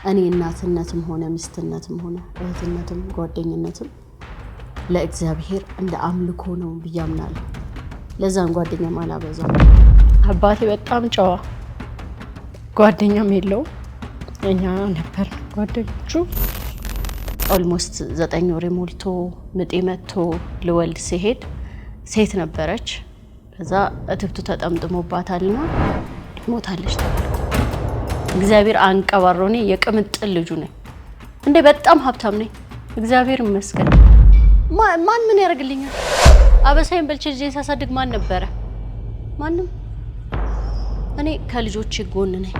እኔ እናትነትም ሆነ ሚስትነትም ሆነ እህትነትም ጓደኝነትም ለእግዚአብሔር እንደ አምልኮ ነው ብያምናለሁ። ለዛን ጓደኛ ማላበዛው። አባቴ በጣም ጨዋ ጓደኛም የለው እኛ ነበር ጓደኞቹ። ኦልሞስት 9 ወር ሞልቶ ምጤ መጥቶ ልወልድ ሲሄድ ሴት ነበረች። ከዛ እትብቱ ተጠምጥሞባታልና ሞታለች ተባለ። እግዚአብሔር አንቀባሮኔ የቅምጥል ልጁ ነኝ እንዴ በጣም ሀብታም ነኝ እግዚአብሔር ይመስገን። ማን ምን ያርግልኛል? አበሳይን በልቼ ልጄን ሳሳድግ ማን ነበረ? ማንም። እኔ ከልጆቼ ጎን ነኝ።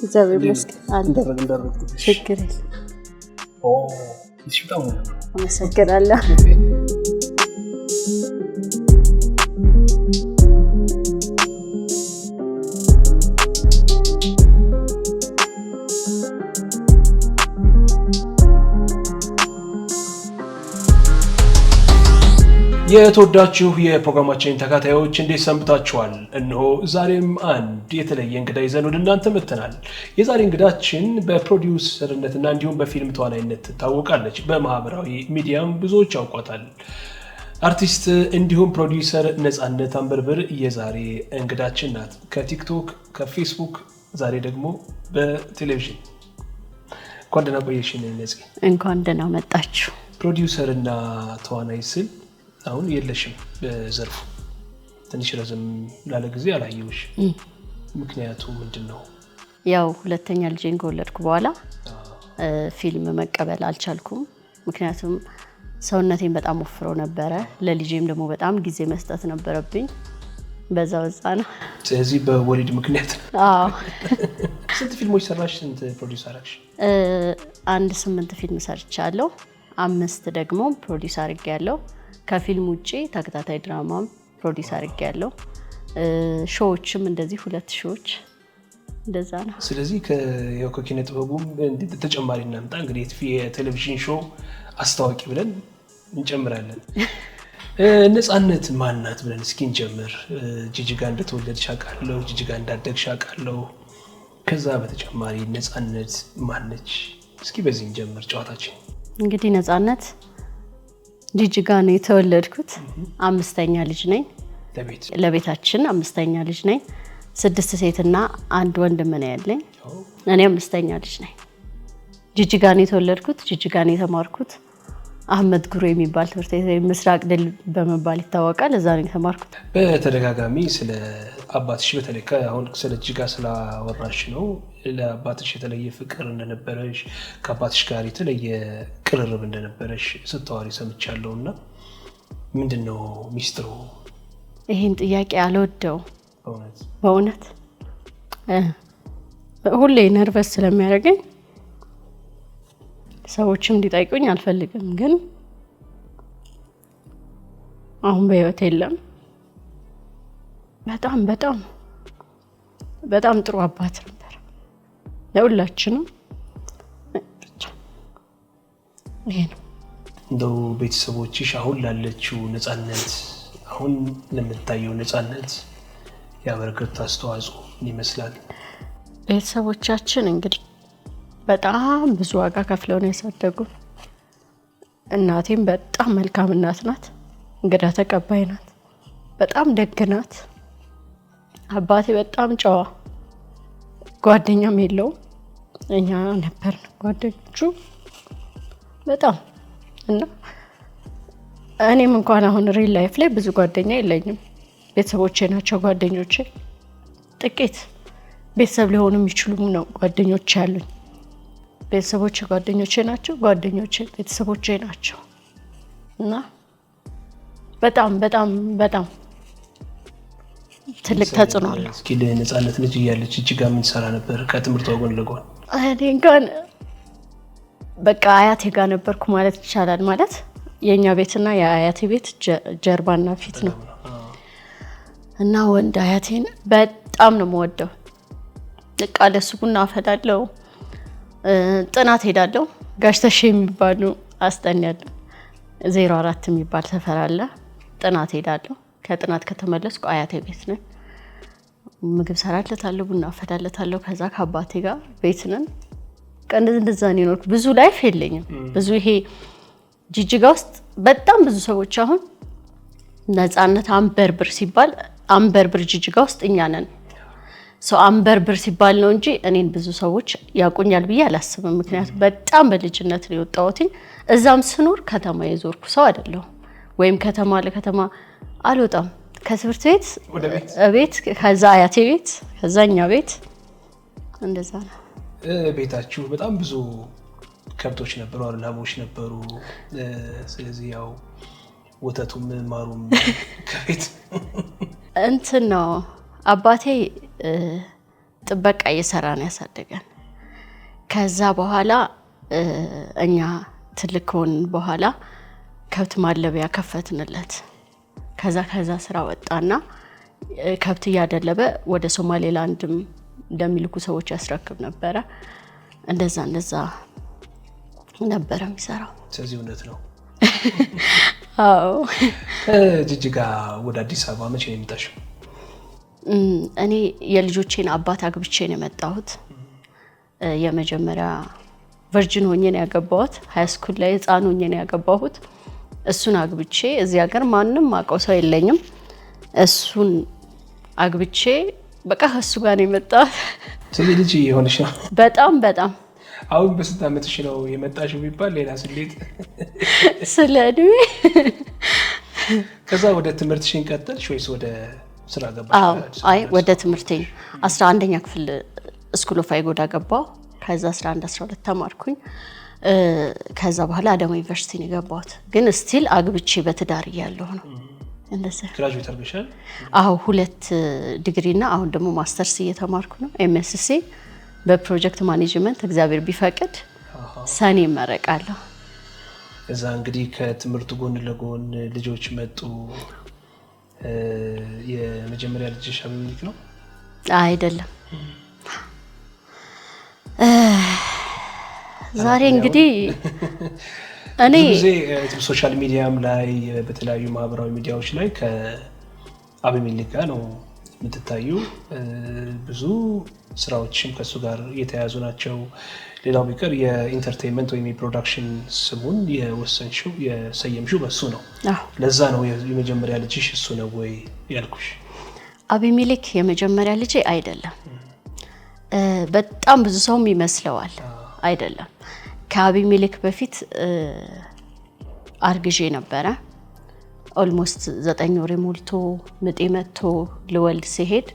እግዚአብሔር ይመስገን። ችግር የለም። አመሰግናለሁ። የተወዳችሁ የፕሮግራማችን ተከታታዮች እንዴት ሰንብታችኋል? እነሆ ዛሬም አንድ የተለየ እንግዳ ይዘን ወደ እናንተ መጥተናል። የዛሬ እንግዳችን በፕሮዲውሰርነትና እንዲሁም በፊልም ተዋናይነት ትታወቃለች። በማህበራዊ ሚዲያም ብዙዎች ያውቋታል። አርቲስት እንዲሁም ፕሮዲውሰር ነፃነት አንበርብር የዛሬ እንግዳችን ናት። ከቲክቶክ ከፌስቡክ ዛሬ ደግሞ በቴሌቪዥን። እንኳን ደህና ቆየሽን ነፂ። እንኳን ደህና መጣችሁ። ፕሮዲውሰርና ተዋናይ ስል አሁን የለሽም በዘርፉ ትንሽ ረዘም ላለ ጊዜ አላየሁሽ። ምክንያቱ ምንድነው? ያው ሁለተኛ ልጄን ከወለድኩ በኋላ ፊልም መቀበል አልቻልኩም። ምክንያቱም ሰውነቴን በጣም ወፍሮ ነበረ። ለልጄም ደግሞ በጣም ጊዜ መስጠት ነበረብኝ። በዛው ነው። ስለዚህ በወሊድ ምክንያት አዎ። ስንት ፊልሞች ሰራሽ? ስንት ፕሮዲውስ አደረግሽ? 8 ፊልም ሰርቻለሁ። 5 ደግሞ ፕሮዲውስ አድርጌያለሁ። ከፊልም ውጪ ተከታታይ ድራማም ፕሮዲውስ አድርጌያለሁ። ሾዎችም እንደዚህ 2 ሾዎች እንደዛ ነው። ስለዚህ ከኪነ ጥበቡም ተጨማሪ እናምጣ። እንግዲህ የቴሌቪዥን ሾው አስተዋቂ ብለን እንጨምራለን። ነፃነት ማናት ብለን እስኪ እንጀምር። ጂጂጋ እንደተወለድሽ አውቃለሁ፣ ጂጂጋ እንዳደግሽ አውቃለሁ። ከዛ በተጨማሪ ነፃነት ማነች? እስኪ በዚህ እንጀምር ጨዋታችን። እንግዲህ ነፃነት ጂጂጋ ነው የተወለድኩት። 5ኛ ልጅ ነኝ። ለቤታችን 5ኛ ልጅ ነኝ። 6 ሴትና 1 ወንድም ነው ያለኝ። እኔ 5ኛ ልጅ ነኝ። ጂጂጋ ነው የተወለድኩት። ጂጂጋ ነው የተማርኩት። አህመድ ጉሩ የሚባል ትምህርት ቤት ምስራቅ ድል በመባል ይታወቃል። እዛ ነው የተማርኩት። በተደጋጋሚ ስለ አባትሽ በተለይ አሁን ስለ ጂጂጋ ስላወራሽ ነው ለአባትሽ የተለየ ፍቅር እንደነበረሽ ከአባትሽ ጋር የተለየ ቅርርብ እንደነበረሽ ስታወሪ ሰምቻለሁና ምንድነው ሚስጥሩ? ይሄን ጥያቄ አልወደው በእውነት ሁሌ ነርቨስ ስለሚያደርገኝ ሰዎችም እንዲጠይቁኝ አልፈልግም። ግን አሁን በህይወት የለም። በጣም በጣም በጣም ጥሩ አባት ነበር ለሁላችንም። ይሄ ነው። እንደው ቤተሰቦችሽ አሁን ላለችው ነፃነት፣ አሁን ለምታየው ነፃነት ያበረከቱት አስተዋጽኦ ምን ይመስላል? ቤተሰቦቻችን እንግዲህ በጣም ብዙ ዋጋ ከፍለው ነው ያሳደጉን። እናቴም በጣም መልካም እናት ናት፣ እንግዳ ተቀባይ ናት፣ በጣም ደግ ናት። አባቴ በጣም ጨዋ ጓደኛም የለው እኛ ነበር ጓደኞቹ በጣም እና እኔም እንኳን አሁን ሪል ላይፍ ላይ ብዙ ጓደኛ የለኝም። ቤተሰቦቼ ናቸው ጓደኞቼ። ጥቂት ቤተሰብ ሊሆኑ የሚችሉ ነው ጓደኞቼ ያሉኝ። ቤተሰቦቼ ጓደኞቼ ናቸው፣ ጓደኞቼ ቤተሰቦቼ ናቸው። እና በጣም በጣም በጣም ትልቅ ተጽዕኖ አለው። እስኪ ለነፃነት ልጅ እያለች ጂጂጋ ምን ሰራ ነበር ከትምህርቷ ጎን ለጎን? እኔ እንኳን በቃ አያቴ ጋር ነበርኩ ማለት ይቻላል። ማለት የኛ ቤትና የአያቴ ቤት ጀርባና ፊት ነው እና ወንድ አያቴን በጣም ነው የምወደው። በቃ ለሱ ቡና አፈላለው፣ ጥናት ሄዳለሁ። ጋሽ ተሼ የሚባሉ አስጠኛለሁ። 04 የሚባል ሰፈር አለ። ጥናት ሄዳለሁ። ከጥናት ከተመለስኩ አያቴ ቤት ነኝ። ምግብ ሰራለታለሁ፣ ቡና አፈላለታለሁ። ከዛ ከአባቴ ጋር ቤት ነን። እንደዛ ነው የኖርኩት። ብዙ ላይፍ የለኝም። ብዙ ይሄ ጅጅጋ ውስጥ በጣም ብዙ ሰዎች አሁን ነፃነት አንበርብር ሲባል አንበርብር ጅጅጋ ውስጥ እኛ ነን። አንበርብር ሲባል ነው እንጂ እኔን ብዙ ሰዎች ያቁኛል ብዬ አላስብም። ምክንያቱም በጣም በልጅነት ነው የወጣሁት። እዛም ስኖር ከተማ የዞርኩ ሰው አይደለሁ። ወይም ከተማ ለከተማ አልወጣም። ከትምህርት ቤት ቤት፣ ከዛ አያቴ ቤት፣ ከዛ እኛ ቤት፣ እንደዛ ነው። ቤታችሁ በጣም ብዙ ከብቶች ነበሩ፣ ላሞች ነበሩ። ስለዚህ ያው ወተቱም ማሩም ከቤት እንትን ነው። አባቴ ጥበቃ እየሰራ ነው ያሳደገን። ከዛ በኋላ እኛ ትልቅ ከሆንን በኋላ ከብት ማለቢያ ከፈትንለት። ከዛ ስራ ወጣና ከብት እያደለበ ወደ ሶማሌላንድም እንደሚልኩ ሰዎች ያስረክብ ነበረ። እንደዛ ነበረ የሚሰራው። ስለዚህ እውነት ነው። አዎ። ጅጅጋ ወደ አዲስ አበባ መቼ ነው የመጣሽው? እኔ የልጆቼን አባት አግብቼ ነው የመጣሁት። የመጀመሪያ ቨርጂን ሆኜ ነው ያገባሁት። ሃይ ስኩል ላይ ህፃን ሆኜ ነው ያገባሁት። እሱን አግብቼ እዚህ ሀገር ማንም አውቀው ሰው የለኝም። እሱን አግብቼ በቃ እሱ ጋር ነው የመጣሁት። ስለዚህ ልጅ የሆነሽ ነው? በጣም አሁን በስንት ዓመትሽ ነው የመጣሽው ቢባል ሌላ ስሌት ስለ እድሜ። ከዛ ወደ ትምህርትሽን ቀጠልሽ ወይስ ወደ ስራ ገባሽ? አይ ወደ ትምህርቴ 11ኛ ክፍል ስኩል ኦፍ አይጎዳ ገባሁ። ከዛ 11 12 ተማርኩኝ። ከዛ በኋላ አዳማ ዩኒቨርሲቲ ነው የገባሁት። ግን ስቲል አግብቼ በትዳር እያለሁ ነው እንደዛ። ግራጁዌት አድርገሻል? አዎ 2 ዲግሪና አሁን ደግሞ ማስተርስ እየተማርኩ ነው። ኤምኤስሲ በፕሮጀክት ማኔጅመንት። እግዚአብሔር ቢፈቅድ ሰኔ እመረቃለሁ። እዛ እንግዲህ ከትምህርቱ ጎን ለጎን ልጆች መጡ። የመጀመሪያ ልጅሽ አቤሜሌክ ነው? አይደለም። ዛሬ እንግዲህ እኔ ጊዜ ሶሻል ሚዲያም ላይ በተለያዩ ማህበራዊ ሚዲያዎች ላይ ከአቤሜሌክ ጋር ነው የምትታዩ። ብዙ ስራዎችም ከሱ ጋር የተያያዙ ናቸው። ሌላው ቢቀር የኢንተርቴይንመንት ወይም የፕሮዳክሽን ስሙን የሰየምሽው በሱ ነው። ለዛ ነው የመጀመሪያ ልጅሽ እሱ ነው ወይ ያልኩሽ። አቤሜሌክ የመጀመሪያ ልጄ አይደለም። በጣም ብዙ ሰውም ይመስለዋል። አይደለም። ከአቤሜሌክ በፊት አርግዤ ነበረ። ኦልሞስት 9 ወር ሞልቶ ምጤ መጥቶ ልወልድ ሲሄድ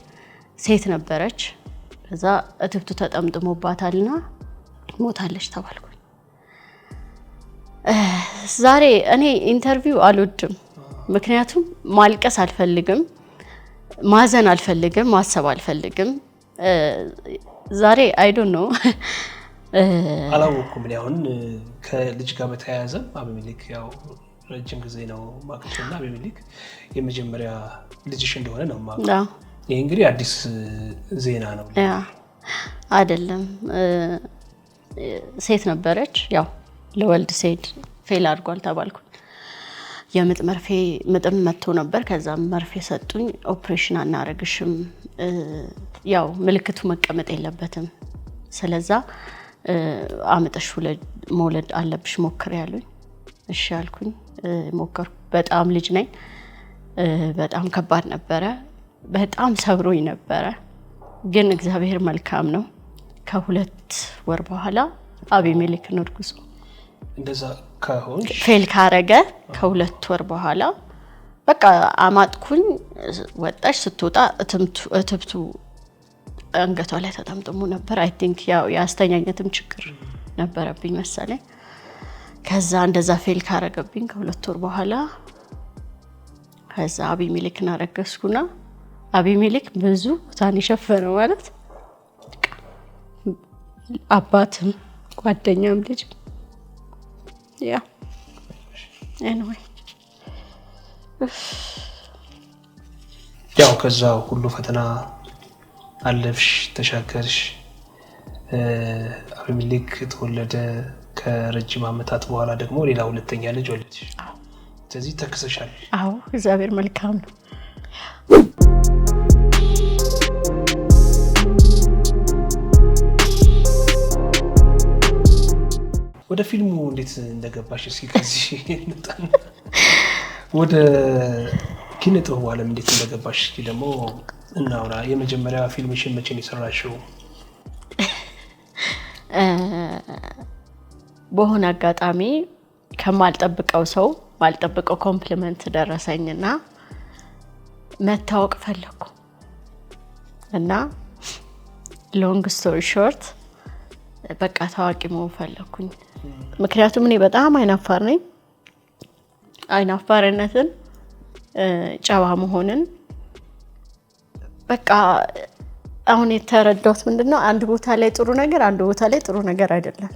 ሴት ነበረች። ከዛ እትብቱ ተጠምጥሞባታልና ሞታለች ተባልኩኝ። ዛሬ እኔ ኢንተርቪው አልወድም። ምክንያቱም ማልቀስ አልፈልግም፣ ማዘን አልፈልግም፣ ማሰብ አልፈልግም። ዛሬ አይ ዶንት ኖ አላወኩም። አሁን ከልጅ ጋር በተያያዘ አቤሜሌክ ያው ረጅም ጊዜ ነው ማክቶና አቤሜሌክ የመጀመሪያ ልጅሽ እንደሆነ ነው ማለት። ይሄ እንግዲህ አዲስ ዜና ነው አይደለም። ሴት ነበረች። ያው ለወልድ ሴት ፌል አድርጓል ተባልኩ። የምጥ መርፌ ምጥም መጥቶ ነበር። ከዛ መርፌ ሰጡኝ። ኦፕሬሽን አናረግሽም፣ ያው ምልክቱ መቀመጥ የለበትም፣ ስለዛ አመጣሽ መውለድ አለብሽ ሞክሪ ያሉኝ። እሺ አልኩኝ። ሞከርኩ። በጣም ልጅ ነኝ። በጣም ከባድ ነበረ። በጣም ሰብሮኝ ነበረ። ግን እግዚአብሔር መልካም ነው። ከ2 ወር በኋላ አቤሜሌክ እርጉዝ እንደዛ ከሆንሽ ፌል ካረገ ከ2 ወር በኋላ በቃ አማጥኩኝ። ወጣሽ። ስትወጣ እትብቱ አንገቷ ላይ ተጠምጥሞ ነበር። አይ ቲንክ ያው ያስተኛኘትም ችግር ነበረብኝ መሰለኝ። ከዛ እንደዛ ፌል ካረገብኝ ከ2 ወር በኋላ ከዛ አቤሜሌክን አረገዝኩና አቤሜሌክ ብዙ ታን የሸፈነው ማለት አባትም ጓደኛም ልጅ ያ anyway ያው ከዛ ሁሉ ፈተና አለፍሽ ተሻገርሽ። አቤሜሌክ ተወለደ። ከረጅም ዓመታት በኋላ ደግሞ ሌላ ሁለተኛ ልጅ ወለድሽ። ስለዚህ ተክሰሻል። አዎ እግዚአብሔር መልካም ነው። ወደ ፊልሙ እንዴት እንደገባሽ እስኪ ከዚህ እንጣን። ወደ ኪነ ጥበቡ ዓለም እንዴት እንደገባሽ እስኪ ደግሞ እናውራ። የመጀመሪያ ፊልምሽን መቼ ነው የሰራሽው? በሆነ አጋጣሚ ከማልጠብቀው ሰው ማልጠብቀው ኮምፕሊመንት ደረሰኝና መታወቅ ፈለኩ እና ሎንግ ስቶሪ ሾርት በቃ ታዋቂ መሆን ፈለኩኝ። ምክንያቱም እኔ በጣም አይናፋር ነኝ። አይናፋርነትን ጨዋ መሆንን በቃ አሁን የተረዳሁት ምንድነው አንድ ቦታ ላይ ጥሩ ነገር አንድ ቦታ ላይ ጥሩ ነገር አይደለም።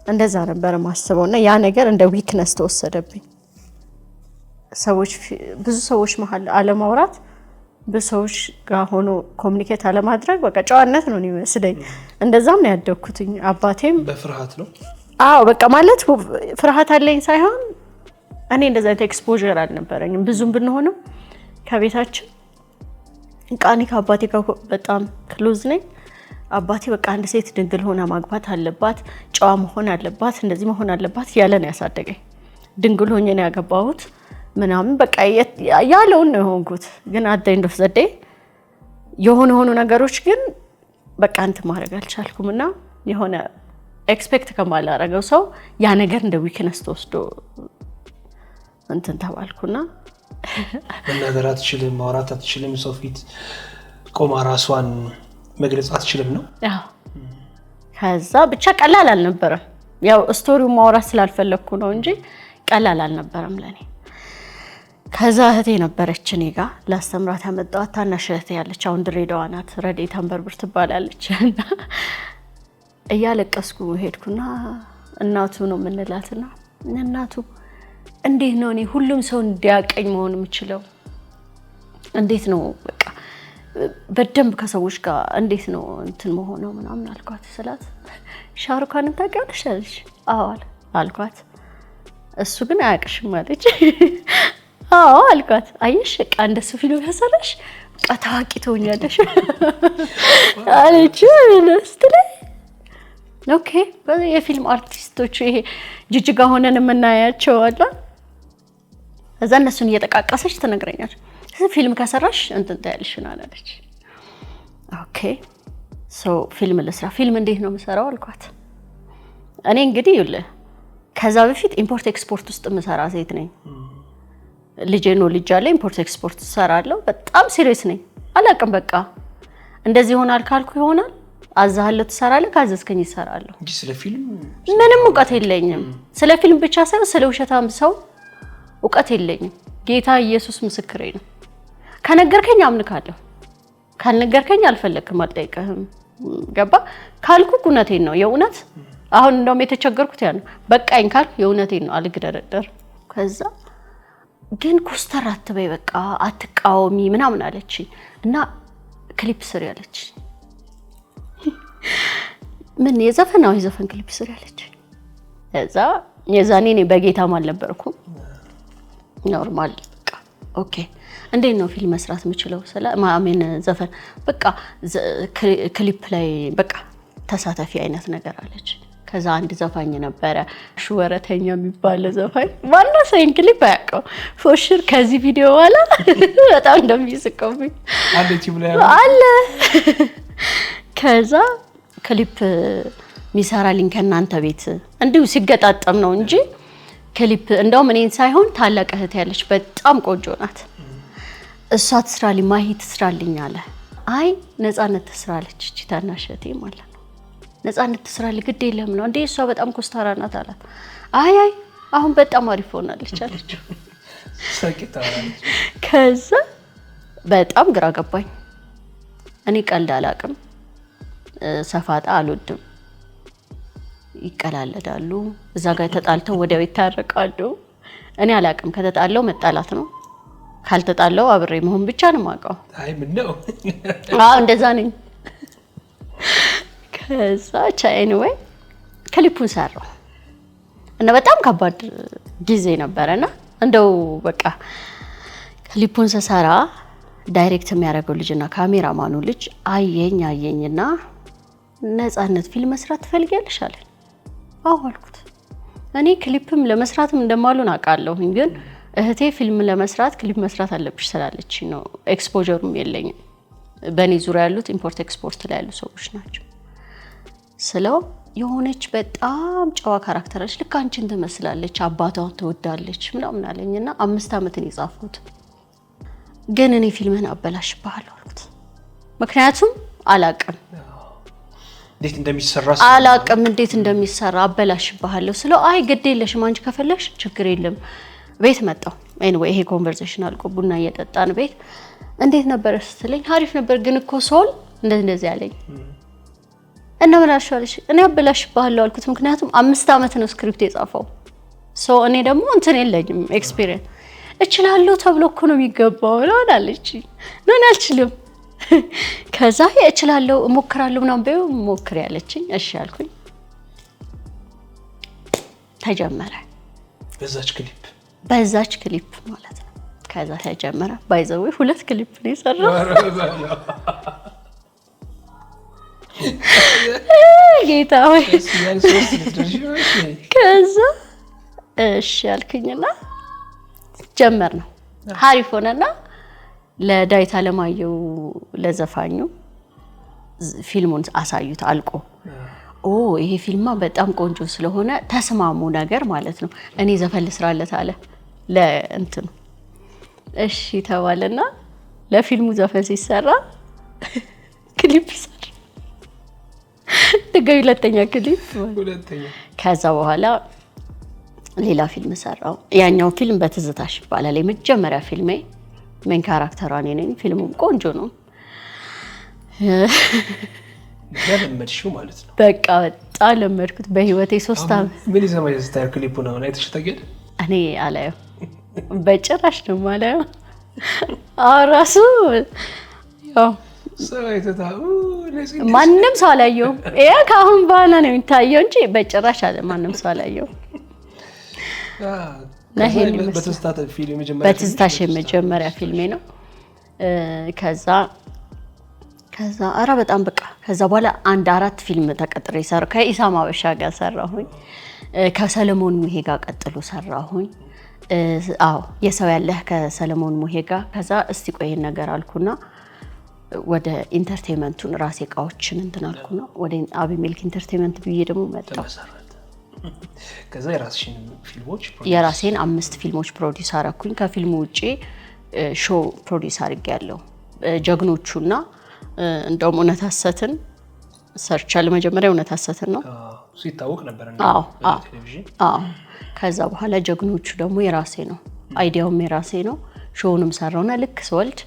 እንደዛ ነበር ማስበውና ያ ነገር እንደ ዊክነስ ተወሰደብኝ። ብዙ ሰዎች መሀል አለማውራት፣ በሰዎች ጋር ሆኖ ኮሙኒኬት አለማድረግ በቃ ጨዋነት ነው የሚመስለኝ። እንደዛም ነው ያደኩትኝ። አባቴም በፍርሃት ነው። አዎ በቃ ማለት ፍርሃት አለኝ ሳይሆን እኔ እንደዛ ኤክስፖዠር አልነበረኝም። ብዙም ብንሆንም ከቤታችን ቃኒ ከአባቴ ጋር በጣም ክሎዝ ነኝ። አባቴ በቃ አንድ ሴት ድንግል ሆና ማግባት አለባት፣ ጨዋ መሆን አለባት፣ እንደዚህ መሆን አለባት ያለ ነው ያሳደገኝ። ድንግል ሆኜ ነው ያገባሁት ምናምን በቃ ያለውን ነው የሆንኩት። ግን አት ኤንድ ኦፍ ዘ ዴይ የሆኑ ነገሮች ግን በቃ እንትን ማድረግ አልቻልኩምና የሆነ ኤክስፔክት ከማላረገው ሰው ያ ነገር እንደ ዊክነስ ተወስዶ እንትን ተባልኩና መናገር አትችልም፣ ማውራት አትችልም፣ ሰው ፊት ቆማ ራሷን መግለጽ አትችልም ነው። አዎ ከዛ ብቻ ቀላል አልነበረም። ያው ስቶሪው ማውራት ስላልፈለኩ ነው እንጂ ቀላል አልነበረም ለኔ። ከዛ እህቴ ነበረች እኔ ጋር ላስተምራት ያመጣኋት ታናሽ እህቴ ያለች አሁን ድሬዳዋ ናት። ረዴት አንበርብር ትባላለች። እያለቀስኩ ሄድኩና እናቱ ነው የምንላትና እናቱ እንዴት ነው እኔ ሁሉም ሰው እንዲያቀኝ መሆን የምችለው? እንዴት ነው በቃ በደንብ ከሰዎች ጋር እንዴት ነው እንትን መሆነው ምናምን አልኳት። ስላት ሻሩካንን ታውቂያለሽ አለች። አዎ አልኳት። እሱ ግን አያውቅሽም አለች። አዎ አልኳት። አየሽ በቃ እንደሱ ፊልም ከሰራሽ በቃ ታዋቂ ትሆኛለሽ አለች። ለስትለኝ ኦኬ የፊልም አርቲስቶች ይሄ ጅጅጋ ሆነን የምናያቸው አላ እዛ እነሱን እየተቃቀሰች ትነግረኛለች። ፊልም ከሰራሽ እንትን ታያለሽ አለች። ኦኬ ፊልም ልስራ። ፊልም እንዴት ነው የምሰራው አልኳት። እኔ እንግዲህ ይኸውልህ ከዛ በፊት ኢምፖርት ኤክስፖርት ውስጥ የምሰራ ሴት ነኝ። ልጄ ነው ልጅ አለ ኢምፖርት ኤክስፖርት ሰራለሁ። በጣም ሲሪየስ ነኝ። አላውቅም በቃ እንደዚህ ይሆናል ካልኩ ይሆናል። አዛሃለሁ ትሰራለህ፣ ካዘዝከኝ ይሰራለሁ እንጂ ስለ ፊልም ምንም እውቀት የለኝም። ስለ ፊልም ብቻ ሳይሆን ስለ ውሸታም ሰው እውቀት የለኝም። ጌታ ኢየሱስ ምስክሬ ነው። ከነገርከኝ አምንካለሁ፣ ካልነገርከኝ አልፈለክም አልጠይቅህም። ገባ ካልኩ እውነቴን ነው የእውነት። አሁን እንደውም የተቸገርኩት ያ ነው። በቃኝ ካልኩ የእውነቴን ነው አልግደረደር። ከዛ ግን ኮስተር አትበይ በቃ አትቃወሚ ምናምን አለች እና ክሊፕ ስሪ አለች። ምን የዘፈን ክሊፕ ስሪ አለች። እዛ የዛኔ እኔ በጌታም አልነበርኩም። ኖርማል በቃ ኦኬ እንዴት ነው ፊልም መስራት የምችለው? ማሜን ዘፈን በቃ ክሊፕ ላይ በቃ ተሳታፊ አይነት ነገር አለች። ከዛ አንድ ዘፋኝ ነበረ ሹወረተኛ የሚባል ዘፋኝ ዋና ሳይን ክሊፕ አያውቀው ፎሽር ከዚህ ቪዲዮ በኋላ በጣም እንደሚስቀውብኝ አለ። ከዛ ክሊፕ ሚሰራልኝ ከእናንተ ቤት እንዲሁ ሲገጣጠም ነው እንጂ ክሊፕ እንደውም እኔን ሳይሆን ታላቅ እህት ያለች በጣም ቆንጆ ናት። እሷ ትስራልኝ ማሂ ትስራልኝ አለ። አይ ነፃነት ትስራለች እቺ ታናሽ እህቴ ማለት ነው። ነፃነት ትስራልኝ ግድ የለም ነው እንዴ እሷ በጣም ኮስታራ ናት አላት። አይ አሁን በጣም አሪፍ ሆናለች አለች። ከዛ በጣም ግራ ገባኝ። እኔ ቀልድ አላውቅም፣ ሰፋጣ አልወድም። ይቀላለዳሉ፣ እዛ ጋር ተጣልተው ወዲያው ይታረቃሉ። እኔ አላውቅም፣ ከተጣለው መጣላት ነው፣ ካልተጣለው አብሬ መሆን ብቻ ነው የማውቀው። አይ ምን ነው እንደዛ ነኝ። ከዛ ኤኒዌይ ክሊፑን ሰራው እና በጣም ከባድ ጊዜ ነበርና እንደው በቃ ክሊፑን ሰራ ዳይሬክት የሚያደርገው ልጅና ካሜራማኑ ልጅ አየኝና ነፃነት ፊልም መስራት ትፈልጊያለሽ አለ። አዎ አልኩት። እኔ ክሊፕም ለመስራትም እንደማሉን አውቃለሁኝ፣ ግን እህቴ ፊልም ለመስራት ክሊፕ መስራት አለብሽ ስላለች ነው። ኤክስፖዠሩም የለኝም። በእኔ ዙሪያ ያሉት ኢምፖርት ኤክስፖርት ላይ ያሉ ሰዎች ናቸው። ስለው የሆነች በጣም ጨዋ ካራክተሮች ልክ አንቺን ትመስላለች፣ አባቷን ትወዳለች ምናምን አለኝና 5 ዓመት ነው የጻፍኩት። ግን እኔ ፊልምህን አበላሽብሃለሁ አልኩት። ምክንያቱም አላቅም እንዴት እንደሚሰራ አበላሽብሃለሁ ስለው አይ ግድ የለሽም አንቺ ከፈለግሽ ችግር የለም ቤት መጣሁ። ኤኒዌይ ይሄ ኮንቨርሴሽን አልቆ ቡና እየጠጣን ቤት እንዴት ነበር ስትለኝ አሪፍ ነበር ግን እኮ ሶል እንደዚህ ያለኝ እና ምን አልሻለሽ እኔ አበላሽብሃለሁ አልኩት። ምክንያቱም 5 ዓመት ነው ስክሪፕት የጻፈው ሶ እኔ ደግሞ እንትን የለኝም ኤክስፒሪየንስ እችላለሁ ተብሎ እኮ ነው የሚገባው አለች። ምን አልችልም ከዛ እችላለሁ እሞክራለሁ ምናምን በይው ሞክሪ ያለችኝ። እሺ አልኩኝ። ተጀመረ በዛች ክሊፕ ማለት ነው። ከዛ ተጀመረ ባይዘው 2 ክሊፕ ነው የሰራው ጌታ ወይ ከዛ እሺ አልኩኝና ጀመር ነው። ሀሪፍ ሆነና ለዳዊት አለማየሁ ለዘፋኙ ፊልሙን አሳዩት አልቆ ይሄ ፊልማ በጣም ቆንጆ ስለሆነ ተስማሙ ነገር ማለት ነው። እኔ ዘፈን ልስራለት አለ ለእንትኑ እሺ ተባለና ለፊልሙ ዘፈን ሲሰራ ክሊፕ ሰራ ድጋሚ ሁለተኛ ክሊፕ ከዛ በኋላ ሌላ ፊልም ሰራው። ያኛው ፊልም በትዝታሽ ይባላል። የመጀመሪያ ፊልሜ ሜን ካራክተሯ እኔ ነኝ። ፊልሙም ቆንጆ ነው። ለመድሽው ማለት ነው። በቃ በጣም ለመድኩት በህይወቴ 3 ዓመት። ምን ይዘማ የስታይል ክሊፑ ነው አይተሽ ታገድ? እኔ አላየው በጭራሽ ነው ማለት ራሱ ያው ማንም ሰው አላየው። ይሄ ካሁን በኋላ ነው የሚታየው እንጂ በጭራሽ አለ ማንም ሰው አላየው። በትዝታሽ የመጀመሪያ ፊልሜ ነው። ከዛ በጣም በቃ ከዛ በኋላ 4 ፊልም ተቀጥሬ ሰራሁ። ከኢሳም አበሻ ጋር ሰራሁኝ። ከሰለሞን ሙሄ ጋር ቀጥሎ ሰራሁኝ። የሰው ያለህ ከሰለሞን ሙሄ ጋር። ከዛ እስቲ ቆይን ነገር አልኩና ወደ ኢንተርቴይንመንቱን ራሴ እቃዎችን እንትን አልኩና ወደ አቢሜልክ ኢንተርቴይንመንት ብዬ ደግሞ መጣሁ። ከዛ የራሴን 5 ፊልሞች ፕሮዲዩስ አረኩኝ። ከፊልሙ ውጪ ሾው ፕሮዲዩስ አድርጌያለሁ። ጀግኖቹና እንደውም እውነት ሐሰትን ሰርቻለሁ። መጀመሪያ እውነት ሐሰትን ነው ሲታወቅ ነበር ቴሌቪዥን። ከዛ በኋላ ጀግኖቹ ደግሞ የራሴ ነው። አይዲያውም የራሴ ነው። ሾውንም ሰራውና ልክ ስወልድ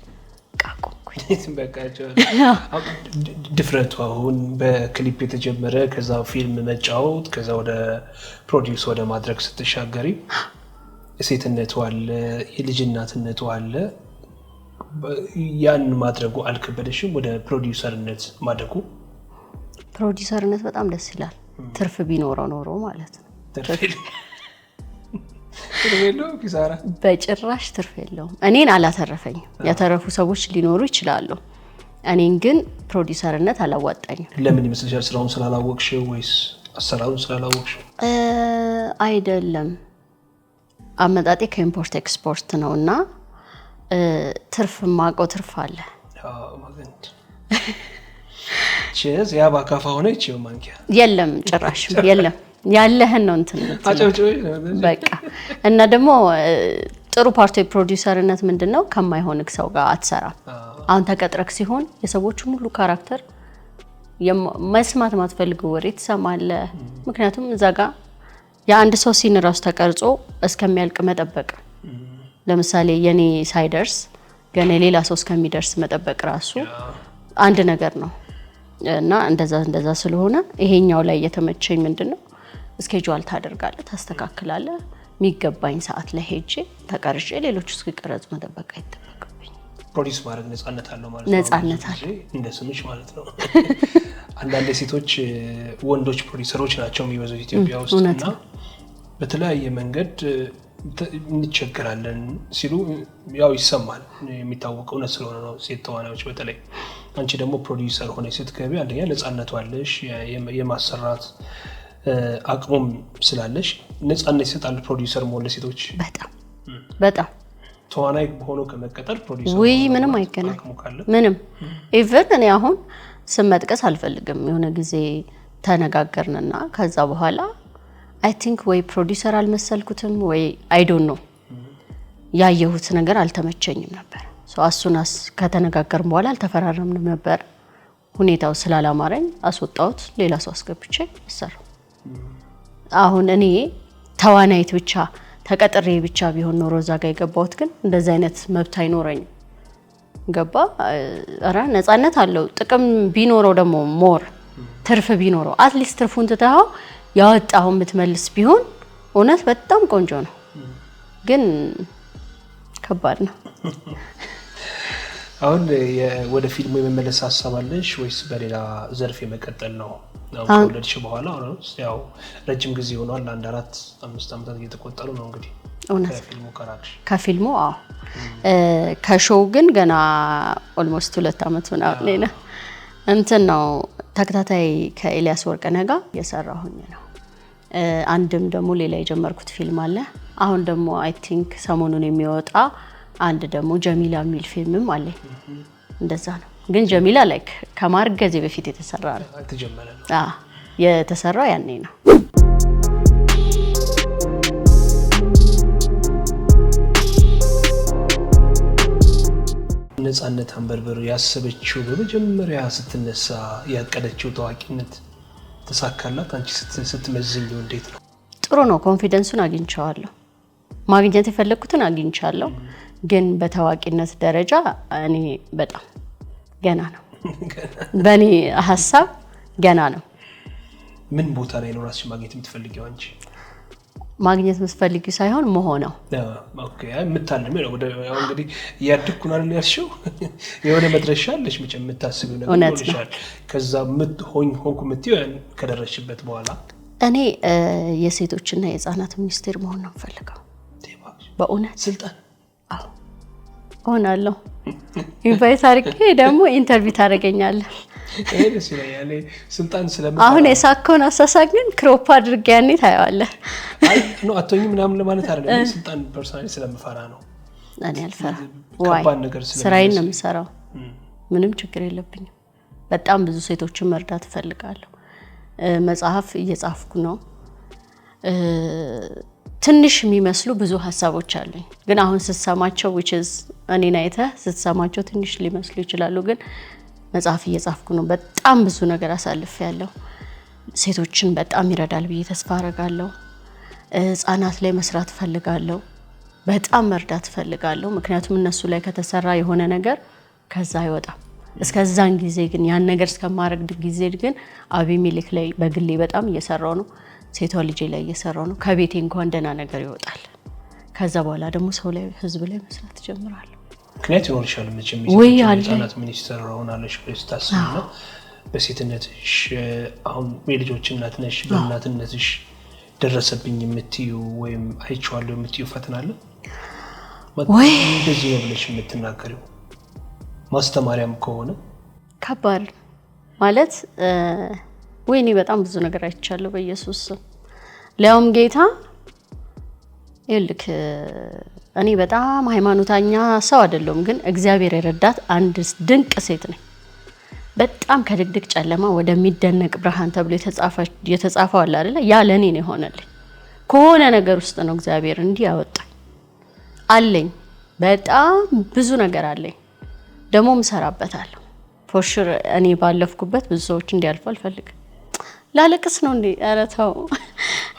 ቃቆኩኝ። ድፍረቱ አሁን በክሊፕ የተጀመረ ከዛ ፊልም መጫወት ከዛ ወደ ፕሮዲዩስ ወደ ማድረግ ስትሻገሪ ሴትነቱ አለ፣ የልጅናትነቱ አለ። ያን ማድረጉ አልከበደሽም? ወደ ፕሮዲዩሰርነት ማደጉ? ፕሮዲዩሰርነት በጣም ደስ ይላል። ትርፍ ቢኖረው ኖሮ ማለት ነው። በጭራሽ ትርፍ የለውም። እኔን አላተረፈኝም። ያተረፉ ሰዎች ሊኖሩ ይችላሉ። እኔን ግን ፕሮዲዩሰርነት አላዋጣኝም። ለምን ይመስልሻል? ስራውን ስላላወቅሽው ወይስ አሰራሩን ስላላወቅሽው? አይደለም። አመጣጤ ከኢምፖርት ኤክስፖርት ነውና ትርፍ ማቀው ትርፍ አለ። ቼዝ ያ ባካፋ ሆነ ይችው ማንኪያ የለም፣ ጭራሽ የለም። ያለህን ነው እንትን በቃ። እና ደግሞ ጥሩ ፓርት ፕሮዲዩሰርነት ምንድነው? ከማይሆን ሰው ጋር አትሰራም። አሁን ተቀጥረክ ሲሆን የሰዎችን ሁሉ ካራክተር መስማት ማትፈልገው ወሬ ትሰማለህ። ምክንያቱም እዛ ጋር የአንድ ሰው ሲን ራሱ ተቀርጾ እስከሚያልቅ መጠበቅ። ለምሳሌ የኔ ሳይደርስ ገና ሌላ ሰው እስከሚደርስ መጠበቅ ራሱ አንድ ነገር ነው። እና እንደዛ ስለሆነ ይሄኛው ላይ የተመቸኝ ምንድነው? ስኬጁል ታደርጋለህ፣ ታስተካክላለህ። የሚገባኝ ሰዓት ላይ ሄጄ ተቀርጬ ሌሎች እስኪቀረጽ መጠበቅ አይጠበቅብኝ። ፕሮዲውስ ማድረግ ነፃነት አለው ማለት ነው። ነፃነት አለው እንደ ስምሽ ማለት ነው። አንዳንድ ሴቶች ወንዶች ፕሮዲውሰሮች ናቸው የሚበዙት ኢትዮጵያ ውስጥ እና በተለያየ መንገድ እንቸገራለን ሲሉ ያው ይሰማል። የሚታወቀው እውነት ስለሆነ ነው። ሴት ተዋናዮች በተለይ አንቺ ደግሞ ፕሮዲውሰር ሆነሽ ስትገቢ አንደኛ ነፃነቱ አለሽ፣ የማሰራት አቅሙም ስላለሽ ነፃነት ይሰጣል። ፕሮዲውሰር መሆን ለሴቶች በጣም ተዋናይ ሆኖ ከመቀጠር ፕሮዲውሰር ምንም አይገናኝ። ምንም ኢቭን እኔ አሁን ስም መጥቀስ አልፈልግም። የሆነ ጊዜ ተነጋገርንና ከዛ በኋላ አይ ቲንክ ወይ ፕሮዲውሰር አልመሰልኩትም ወይ አይ ዶንት ኖ ያየሁት ነገር አልተመቸኝም ነበር። አሱናስ ከተነጋገርን በኋላ አልተፈራረምንም ነበር። ሁኔታው ስላላማረኝ አስወጣሁት፣ ሌላ ሰው አስገብቼ አሰራው። አሁን እኔ ተዋናይት ብቻ ተቀጥሬ ብቻ ቢሆን ኖሮ እዛ ጋር የገባሁት ግን እንደዚህ አይነት መብት አይኖረኝም። ገባ አራ ነፃነት አለው። ጥቅም ቢኖረው ደግሞ ሞር ትርፍ ቢኖረው አትሊስት ትርፉን ትተኸው ያወጣው የምትመልስ ቢሆን እውነት በጣም ቆንጆ ነው። ግን ከባድ ነው። አሁን ወደ ፊልሙ የመመለስ ሀሳብ አለሽ ወይስ በሌላ ዘርፍ የመቀጠል ነው? ከወለድሽ በኋላ ያው ረጅም ጊዜ ሆኗል። 4-5 ዓመታት እየተቆጠሩ ነው እንግዲህ ከፊልሙ ቀራሽ። ከፊልሙ ከሾው ግን ገና ኦልሞስት 2 ዓመት ምናምን ነው። እንትን ነው ተከታታይ ከኤልያስ ወርቅነህ ጋር እየሰራሁኝ ነው። አንድም ደግሞ ሌላ የጀመርኩት ፊልም አለ። አሁን ደግሞ አይ ቲንክ ሰሞኑን የሚወጣ አንድ ደግሞ ጀሚላ የሚል ፊልምም አለ። እንደዛ ነው። ግን ጀሚላ ላይክ ከማርገዜ በፊት የተሰራ ነው። ተጀመረ ነው። የተሰራው ያኔ ነው። ነፃነት አንበርብር ያሰበችው በመጀመሪያ ስትነሳ ያቀደችው ታዋቂነት ተሳካላት? አንቺ ስትመዝኝ እንዴት ነው? ጥሩ ነው። ኮንፊደንሱን አግኝቻለሁ። ማግኘት የፈለኩትን አግኝቻለሁ። ግን በታዋቂነት ደረጃ እኔ በጣም ገና ነው። በእኔ ሀሳብ ገና ነው። ምን ቦታ ላይ ነው ራስሽ ማግኘት የምትፈልጊው አንቺ? ማግኘት የምትፈልጊው ሳይሆን መሆነው። ኦኬ የምታልሚው ነው። ያው እንግዲህ ያድኩና አይደል ያልሽው የሆነ መድረሻ አለሽ መቼም የምታስቢው ነገር ይኖርሻል። ከዛ ሆንኩ የምትይው ከደረስሽበት በኋላ እኔ የሴቶችና የህፃናት ሚኒስቴር መሆን ነው የምፈልገው። በእውነት ስልጣን ሆናለሁ። ኢንቫይት አድርጌ ደግሞ ኢንተርቪው ታደርገኛለህ። ደስ ይላል። ስልጣን ስለምን አሁን የሳከውን አሳሳቅ ግን ክሮፕ አድርጌ ያኔ ታየዋለህ። አይ ነው አቶኝ ምናምን ለማለት አይደለም። ስልጣን ፐርሰናሊ ስለምፈራ ነው። እኔ አልፈራም። ዋይ ስራዬን ነው የምሰራው። ምንም ችግር የለብኝም። በጣም ብዙ ሴቶችን መርዳት እፈልጋለሁ። መጽሐፍ እየጻፍኩ ነው። ትንሽ የሚመስሉ ብዙ ሀሳቦች አሉኝ። ግን አሁን ስትሰማቸው which is እኔን አይተህ ስትሰማቸው ትንሽ ሊመስሉ ይችላሉ። ግን መጽሐፍ እየጻፍኩ ነው። በጣም ብዙ ነገር አሳልፌያለሁ። ሴቶችን በጣም ይረዳል ብዬ ተስፋ አደርጋለሁ። ህፃናት ላይ መስራት ፈልጋለሁ። በጣም መርዳት ፈልጋለሁ። ምክንያቱም እነሱ ላይ ከተሰራ የሆነ ነገር ከዛ አይወጣም። እስከዛን ጊዜ ግን ያን ነገር እስከማረግ ጊዜ ግን አቢሚሊክ ላይ በግሌ በጣም እየሰራው ነው። ሴቷ ልጄ ላይ እየሰራው ነው። ከቤቴ እንኳን ደህና ነገር ይወጣል። ከዛ በኋላ ደግሞ ሰው ላይ ህዝብ ላይ መስራት ጀምራለሁ። ምክንያት ይኖርሻል መቼም ህፃናት ሚኒስትር ሆናለሽ ብለሽ ታስቢና በሴትነትሽ አሁን የልጆች እናት ነሽ። በእናትነትሽ ደረሰብኝ የምትዩ ወይም አይቼዋለሁ የምትዩ ፈተና አለ ወይ? እንደዚህ ነው ብለሽ የምትናገሪው ማስተማሪያም ከሆነ ከባድ ማለት ወይኔ በጣም ብዙ ነገር አይቻለሁ በኢየሱስ ስም። ለያውም ጌታ ይልክ እኔ በጣም ሃይማኖተኛ ሰው አይደለም፣ ግን እግዚአብሔር የረዳት አንድ ድንቅ ሴት ነኝ። በጣም ከድቅድቅ ጨለማ ወደሚደነቅ ብርሃን ተብሎ የተጻፈው አለ አይደል? ያ ለኔ ነው ሆነልኝ። ከሆነ ነገር ውስጥ ነው እግዚአብሔር እንዲህ ያወጣኝ። አለኝ በጣም ብዙ ነገር አለኝ። ደግሞ ምሰራበታለሁ። ፎር ሹር እኔ ባለፍኩበት ብዙ ሰዎች እንዲያልፉ አልፈልግም። ላለቅስ ነው እንዴ? ኧረ ተው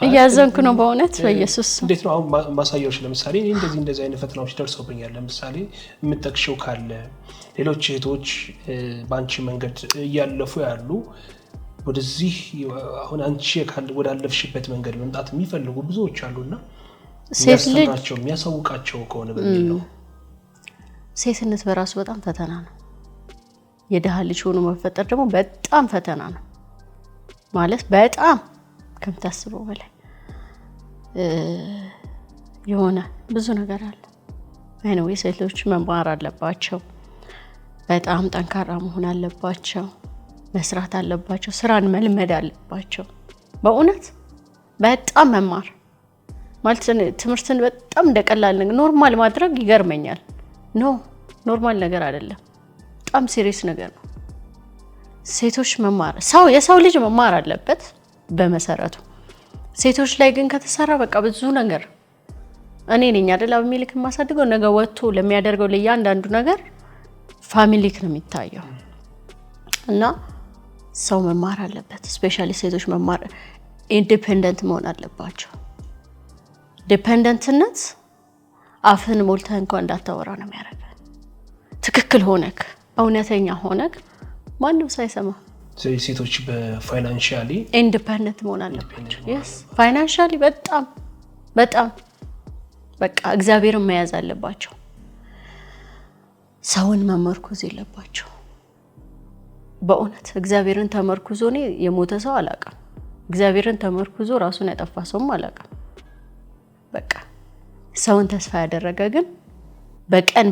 እያዘንኩ ነው በእውነት በኢየሱስ። እንዴት ነው አሁን ማሳያዎች? ለምሳሌ እኔ እንደዚህ አይነት ፈተናዎች ደርሰውብኛል። ለምሳሌ የምትጠቅሽው ካለ ሌሎች እህቶች ባንቺ መንገድ እያለፉ ያሉ ወደዚህ አሁን አንቺ ወዳለፍሽበት መንገድ መምጣት የሚፈልጉ ብዙዎች አሉና ሴት ልጅ የሚያሳውቃቸው ከሆነ በሚል ነው። ሴትነት በራሱ በጣም ፈተና ነው። የደሃ ልጅ ሆኖ መፈጠር ደግሞ በጣም ፈተና ነው ማለት በጣም ከምታስበው በላይ የሆነ ብዙ ነገር አለ። አይነው ሴት ልጆች መማር አለባቸው። በጣም ጠንካራ መሆን አለባቸው። መስራት አለባቸው። ስራን መልመድ አለባቸው። በእውነት በጣም መማር ማለት ትምህርትን በጣም እንደቀላል ነገር ኖርማል ማድረግ ይገርመኛል። ኖርማል ነገር አይደለም። በጣም ሲሪየስ ነገር ነው። ሴቶች መማር የሰው ልጅ መማር አለበት በመሰረቱ። ሴቶች ላይ ግን ከተሰራ በቃ ብዙ ነገር እኔ ነኝ አይደል አብሚልክ ማሳድገው ነገ ወጥቶ ለሚያደርገው ለያንዳንዱ ነገር ፋሚሊክ ነው የሚታየው። እና ሰው መማር አለበት። ስፔሻሊ ሴቶች መማር ኢንዲፔንደንት መሆን አለባቸው። ዲፔንደንትነት አፍን ሞልተህ እንኳን እንዳታወራ ነው የሚያደርገው። ትክክል ሆነክ እውነተኛ ሆነክ ማንም ሳይሰማ ሴቶች በፋይናንሻሊ ኢንዲፔንደንት መሆን አለባቸው። yes ፋይናንሻሊ በጣም በቃ እግዚአብሔርን መያዝ አለባቸው። ሰውን መመርኮዝ የለባቸው። በእውነት እግዚአብሔርን ተመርኩዞ ነው የሞተ ሰው አላውቅም። እግዚአብሔርን ተመርኩዞ ራሱን ያጠፋ ሰውም አላውቅም። በቃ ሰውን ተስፋ ያደረገ ግን በቀን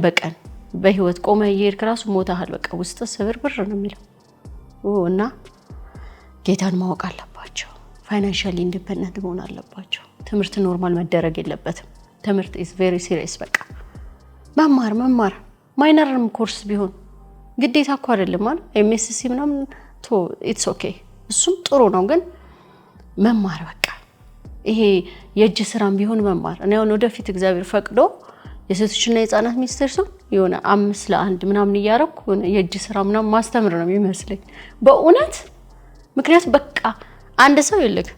በህይወት ቆመ ይሄድ ራሱ ሞታል በቃ ውስጥ ስብርብር ነው የሚለው። እና ጌታን ማወቅ አለባቸው። ፋይናንሻሊ ኢንዲፔንደንት መሆን አለባቸው። ትምህርት ኖርማል መደረግ የለበትም። ትምህርት is very serious በቃ መማር ማይነርም ኮርስ ቢሆን ግዴታ እኮ አይደለም ማለት ኤምኤስሲ ምናምን it's okay እሱም ጥሩ ነው። ግን መማር በቃ ይሄ የእጅ ስራም ቢሆን መማር እኔ አሁን ወደፊት እግዚአብሔር ፈቅዶ የሴቶችና የህፃናት ሚኒስቴር ሰው የሆነ 5 ለ1 ምናምን ያረኩ የእጅ ስራ ምናምን ማስተምር ነው የሚመስለኝ በእውነት። ምክንያት በቃ አንድ ሰው ይልክ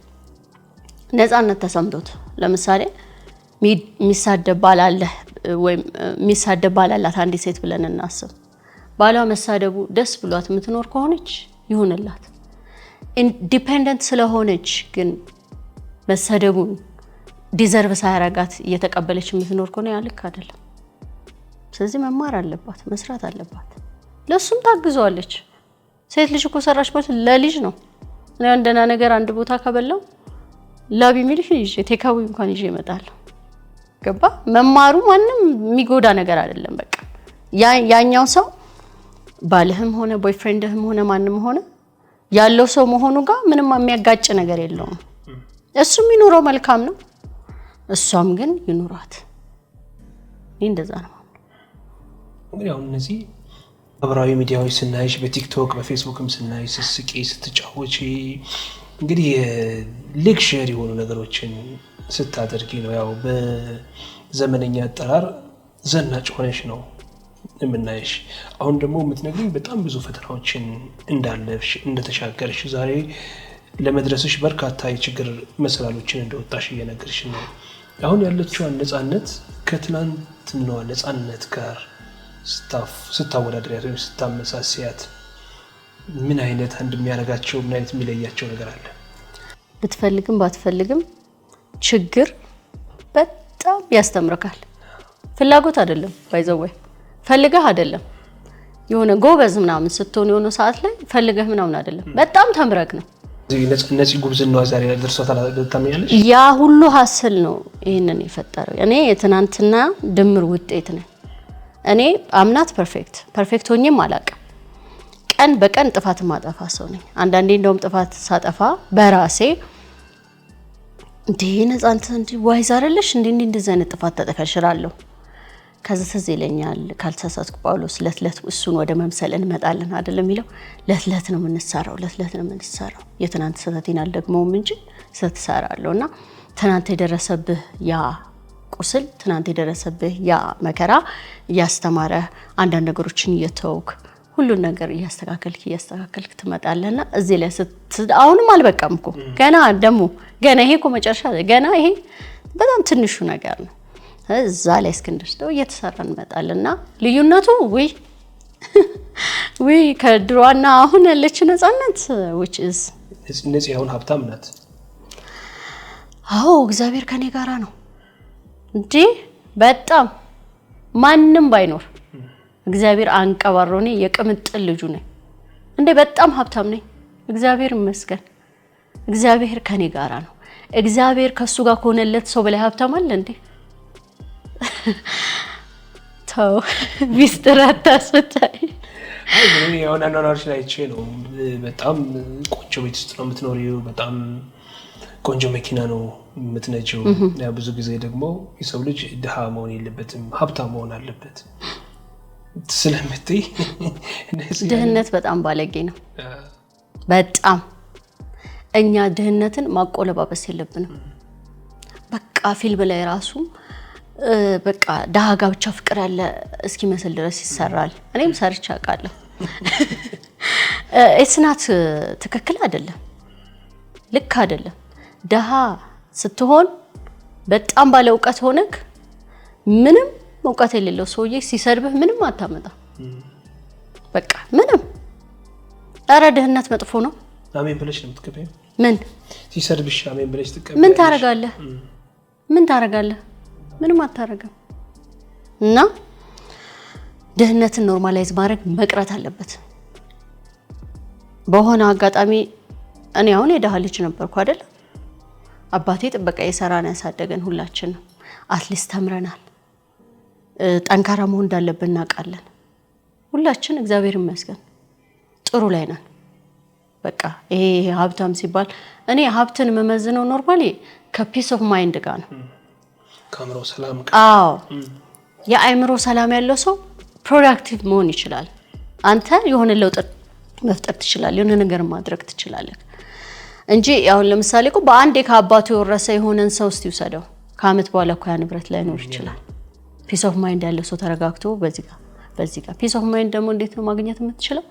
ነፃነት ተሰምቶት ለምሳሌ ሚሳደብ ባላለ ወይ ሚሳደብ ባላላት አንድ ሴት ብለን እናስብ። ባሏ መሳደቡ ደስ ብሏት የምትኖር ከሆነች ይሁንላት። ኢንዲፔንደንት ስለሆነች ግን መሰደቡን ዲዘርቭ ሳያረጋት እየተቀበለች የምትኖር ከሆነ ያልክ አይደለም። ስለዚህ መማር አለባት፣ መስራት አለባት። ለሱም ታግዟለች። ሴት ልጅ እኮ ሰራሽ ማለት ለልጅ ነው። እኔ እንደና ነገር አንድ ቦታ ከበላው ላቢ ሚልሽ ይዤ ቴካዊ እንኳን ይዤ እመጣለሁ። ገባ? መማሩ ማንንም የሚጎዳ ነገር አይደለም። በቃ ያኛው ሰው ባልህም ሆነ ቦይፍሬንድህም ሆነ ማንንም ሆነ ያለው ሰው መሆኑ ጋር ምንም የሚያጋጭ ነገር የለውም። እሱም ይኑረው መልካም ነው፣ እሷም ግን ይኑራት። እንደዛ ነው። እንግዲህ አሁን እነዚህ ማህበራዊ ሚዲያዎች ስናይሽ በቲክቶክ በፌስቡክም ስናይ ስስቂ ስትጫወቺ እንግዲህ ሌክቸር የሆኑ ነገሮችን ስታደርጊ ነው ያው በዘመነኛ አጠራር ዘናጭ ሆነሽ ነው የምናይሽ። አሁን ደግሞ የምትነግሪኝ በጣም ብዙ ፈተናዎችን እንዳለፍሽ እንደተሻገርሽ ዛሬ ለመድረስሽ በርካታ የችግር መሰላሎችን እንደወጣሽ እየነገርሽ ነው። አሁን ያለችዋን ነፃነት ከትናንትናዋ ነፃነት ጋር ስታወዳድሪያት ወይም ስታመሳሲያት ምን አይነት አንድ የሚያደርጋቸው ምን አይነት የሚለያቸው ነገር አለ? ብትፈልግም ባትፈልግም ችግር በጣም ያስተምርካል። ፍላጎት አይደለም ባይዘወይ ፈልገህ አይደለም የሆነ ጎበዝ ምናምን ስትሆን የሆነ ሰዓት ላይ ፈልገህ ምናምን አይደለም በጣም ተምረክ ነው። እነዚህ ጉብዝናዋ ዛሬ ደርሷታል ታምኛለሽ? ያ ሁሉ ሀስል ነው ይሄንን የፈጠረው። እኔ የትናንትና ድምር ውጤት ነኝ። እኔ አምናት ፐርፌክት ሆኜም አላውቅም። ቀን በቀን ጥፋት ማጠፋ ሰው ነኝ። አንዳንዴ እንደውም ጥፋት ሳጠፋ በራሴ እንዴ ነፃንተ እንዴ ዋይዝ አይደለሽ እንዴ እንደዚህ አይነት ጥፋት ተጠፈሽራለሁ። ከዛ ትዝ ይለኛል ካልተሳሳትኩ ጳውሎስ ለትለት እሱን ወደ መምሰል እንመጣለን አይደለም የሚለው። ለትለት ነው የምንሰራው የትናንት ስህተቴን አልደግመውም እንጂ ስህተት እሰራለሁና ትናንት የደረሰብህ ያ ቁስል ትናንት የደረሰብህ ያ መከራ እያስተማረ አንዳንድ ነገሮችን እየተውክ ሁሉ ነገር እያስተካከልክ ትመጣለህና እዚህ ላይ አሁንም አልበቃም እኮ ገና ይሄ እኮ መጨረሻ ገና ይሄ በጣም ትንሹ ነገር ነው። እዛ ላይ እስክንደርስ እየተሰራ እንመጣለንና ልዩነቱ ወይ ከድሮና አሁን ያለች ነፃነት which is እነዚህ አሁን ሀብታም ናት። አዎ እግዚአብሔር ከኔ ጋራ ነው። እንዴ በጣም ማንንም ባይኖር እግዚአብሔር አንቀባሮኔ የቅምጥል ልጁ ነኝ እንዴ በጣም ሀብታም ነኝ እግዚአብሔር ይመስገን እግዚአብሔር ከኔ ጋራ ነው እግዚአብሔር ከሱ ጋር ሆነለት ሰው በላይ ሀብታም አለ እንዴ ታው ቢስተራታ ሰታይ አይ ምን ያውና ናናርሽ ላይ እቺ ነው በጣም ቆንጆ ቤት ውስጥ ነው የምትኖሪው በጣም ቆንጆ መኪና ነው የምትነጂው ያ ብዙ ጊዜ ደግሞ የሰው ልጅ ድሃ መሆን የለበትም ሀብታም መሆን አለበት ስለምትይ ድህነት በጣም ባለጌ ነው በጣም እኛ ድህነትን ማቆለባበስ የለብንም በቃ ፊልም ላይ ራሱ በቃ ድሃ ጋር ብቻ ፍቅር ያለ እስኪ መስል ድረስ ይሰራል እኔም ሰርቻ አውቃለሁ እስናት ትክክል አይደለም ልክ አይደለም ድሃ ስትሆን በጣም ባለ ዕውቀት ሆነክ ምንም ዕውቀት የሌለው ሰውዬ ሲሰርብህ ምንም አታመጣ በቃ ምንም አረ ድህነት መጥፎ ነው አሜን ብለሽ ነው የምትቀበይው ምን ሲሰርብሽ አሜን ብለሽ ትቀበያለሽ ምን ታረጋለህ ምንም አታረጋም እና ድህነትን ኖርማላይዝ ማድረግ መቅረት አለበት በሆነ አጋጣሚ እኔ አሁን የደሃ ልጅ ነበርኩ አይደል አባቴ ጥበቃ የሰራን ያሳደገን ሁላችን አትሊስት ተምረናል ጠንካራ መሆን እንዳለብን እናውቃለን ሁላችን እግዚአብሔር ይመስገን ጥሩ ላይ ነን በቃ ይሄ ሀብታም ሲባል እኔ ሀብትን መመዝነው ኖርማሊ ከፒስ ኦፍ ማይንድ ጋር ነው ካምሮ ሰላም አዎ የአይምሮ ሰላም ያለው ሰው ፕሮዳክቲቭ መሆን ይችላል አንተ የሆነ ለውጥ መፍጠር ትችላለህ የሆነ ነገር ማድረግ ትችላለህ እንጂ ያው ለምሳሌ እኮ በአንዴ ከአባቱ የወረሰ የሆነን ሰው እስቲ ወሰደው ከአመት በኋላ እኮ ያ ንብረት ላይ ኖር ይችላል ፒስ ኦፍ ማይንድ ያለው ሰው ተረጋግቶ በዚህ ጋር ፒስ ኦፍ ማይንድ ደግሞ እንዴት ነው ማግኘት የምትችለው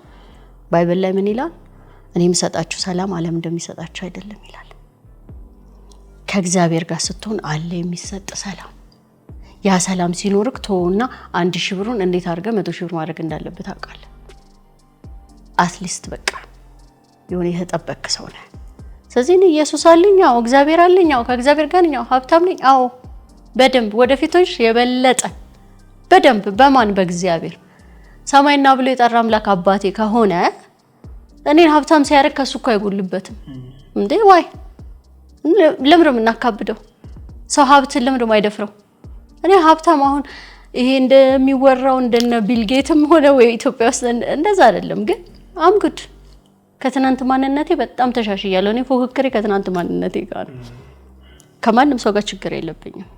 ባይብል ላይ ምን ይላል እኔ የምሰጣችሁ ሰላም ዓለም እንደሚሰጣችሁ አይደለም ይላል ከእግዚአብሔር ጋር ስትሆን አለ የሚሰጥ ሰላም ያ ሰላም ሲኖርክ ተውና 1000 ብሩን እንዴት አድርገህ 100,000 ብር ማድረግ እንዳለበት አውቃለሁ አትሊስት በቃ የሆነ የተጠበቀ ሰው ነህ ስለዚህ እኔ ኢየሱስ አለኛው እግዚአብሔር አለኛው ከእግዚአብሔር ጋር ነኝ ሀብታም ነኝ አዎ በደንብ ወደፊቶች የበለጠ በደንብ በማን በእግዚአብሔር ሰማይና ብሎ የጠራ አምላክ አባቴ ከሆነ እኔን ሀብታም ሲያደርግ ከሱ እኮ አይጎልበትም እንዴ ዋይ ለምንም እናካብደው ሰው ሀብት ለምንም አይደፍረው እኔ ሀብታም አሁን ይሄ እንደሚወራው እንደነ ቢል ጌትም ሆነ ወይ ኢትዮጵያ ውስጥ እንደዛ አይደለም ግን አም ጉድ ከትናንት ማንነቴ በጣም ተሻሽያለሁ እኔ ፎክክሬ ከትናንት ማንነቴ ጋር ከማንም ሰው ጋር ችግር የለብኝም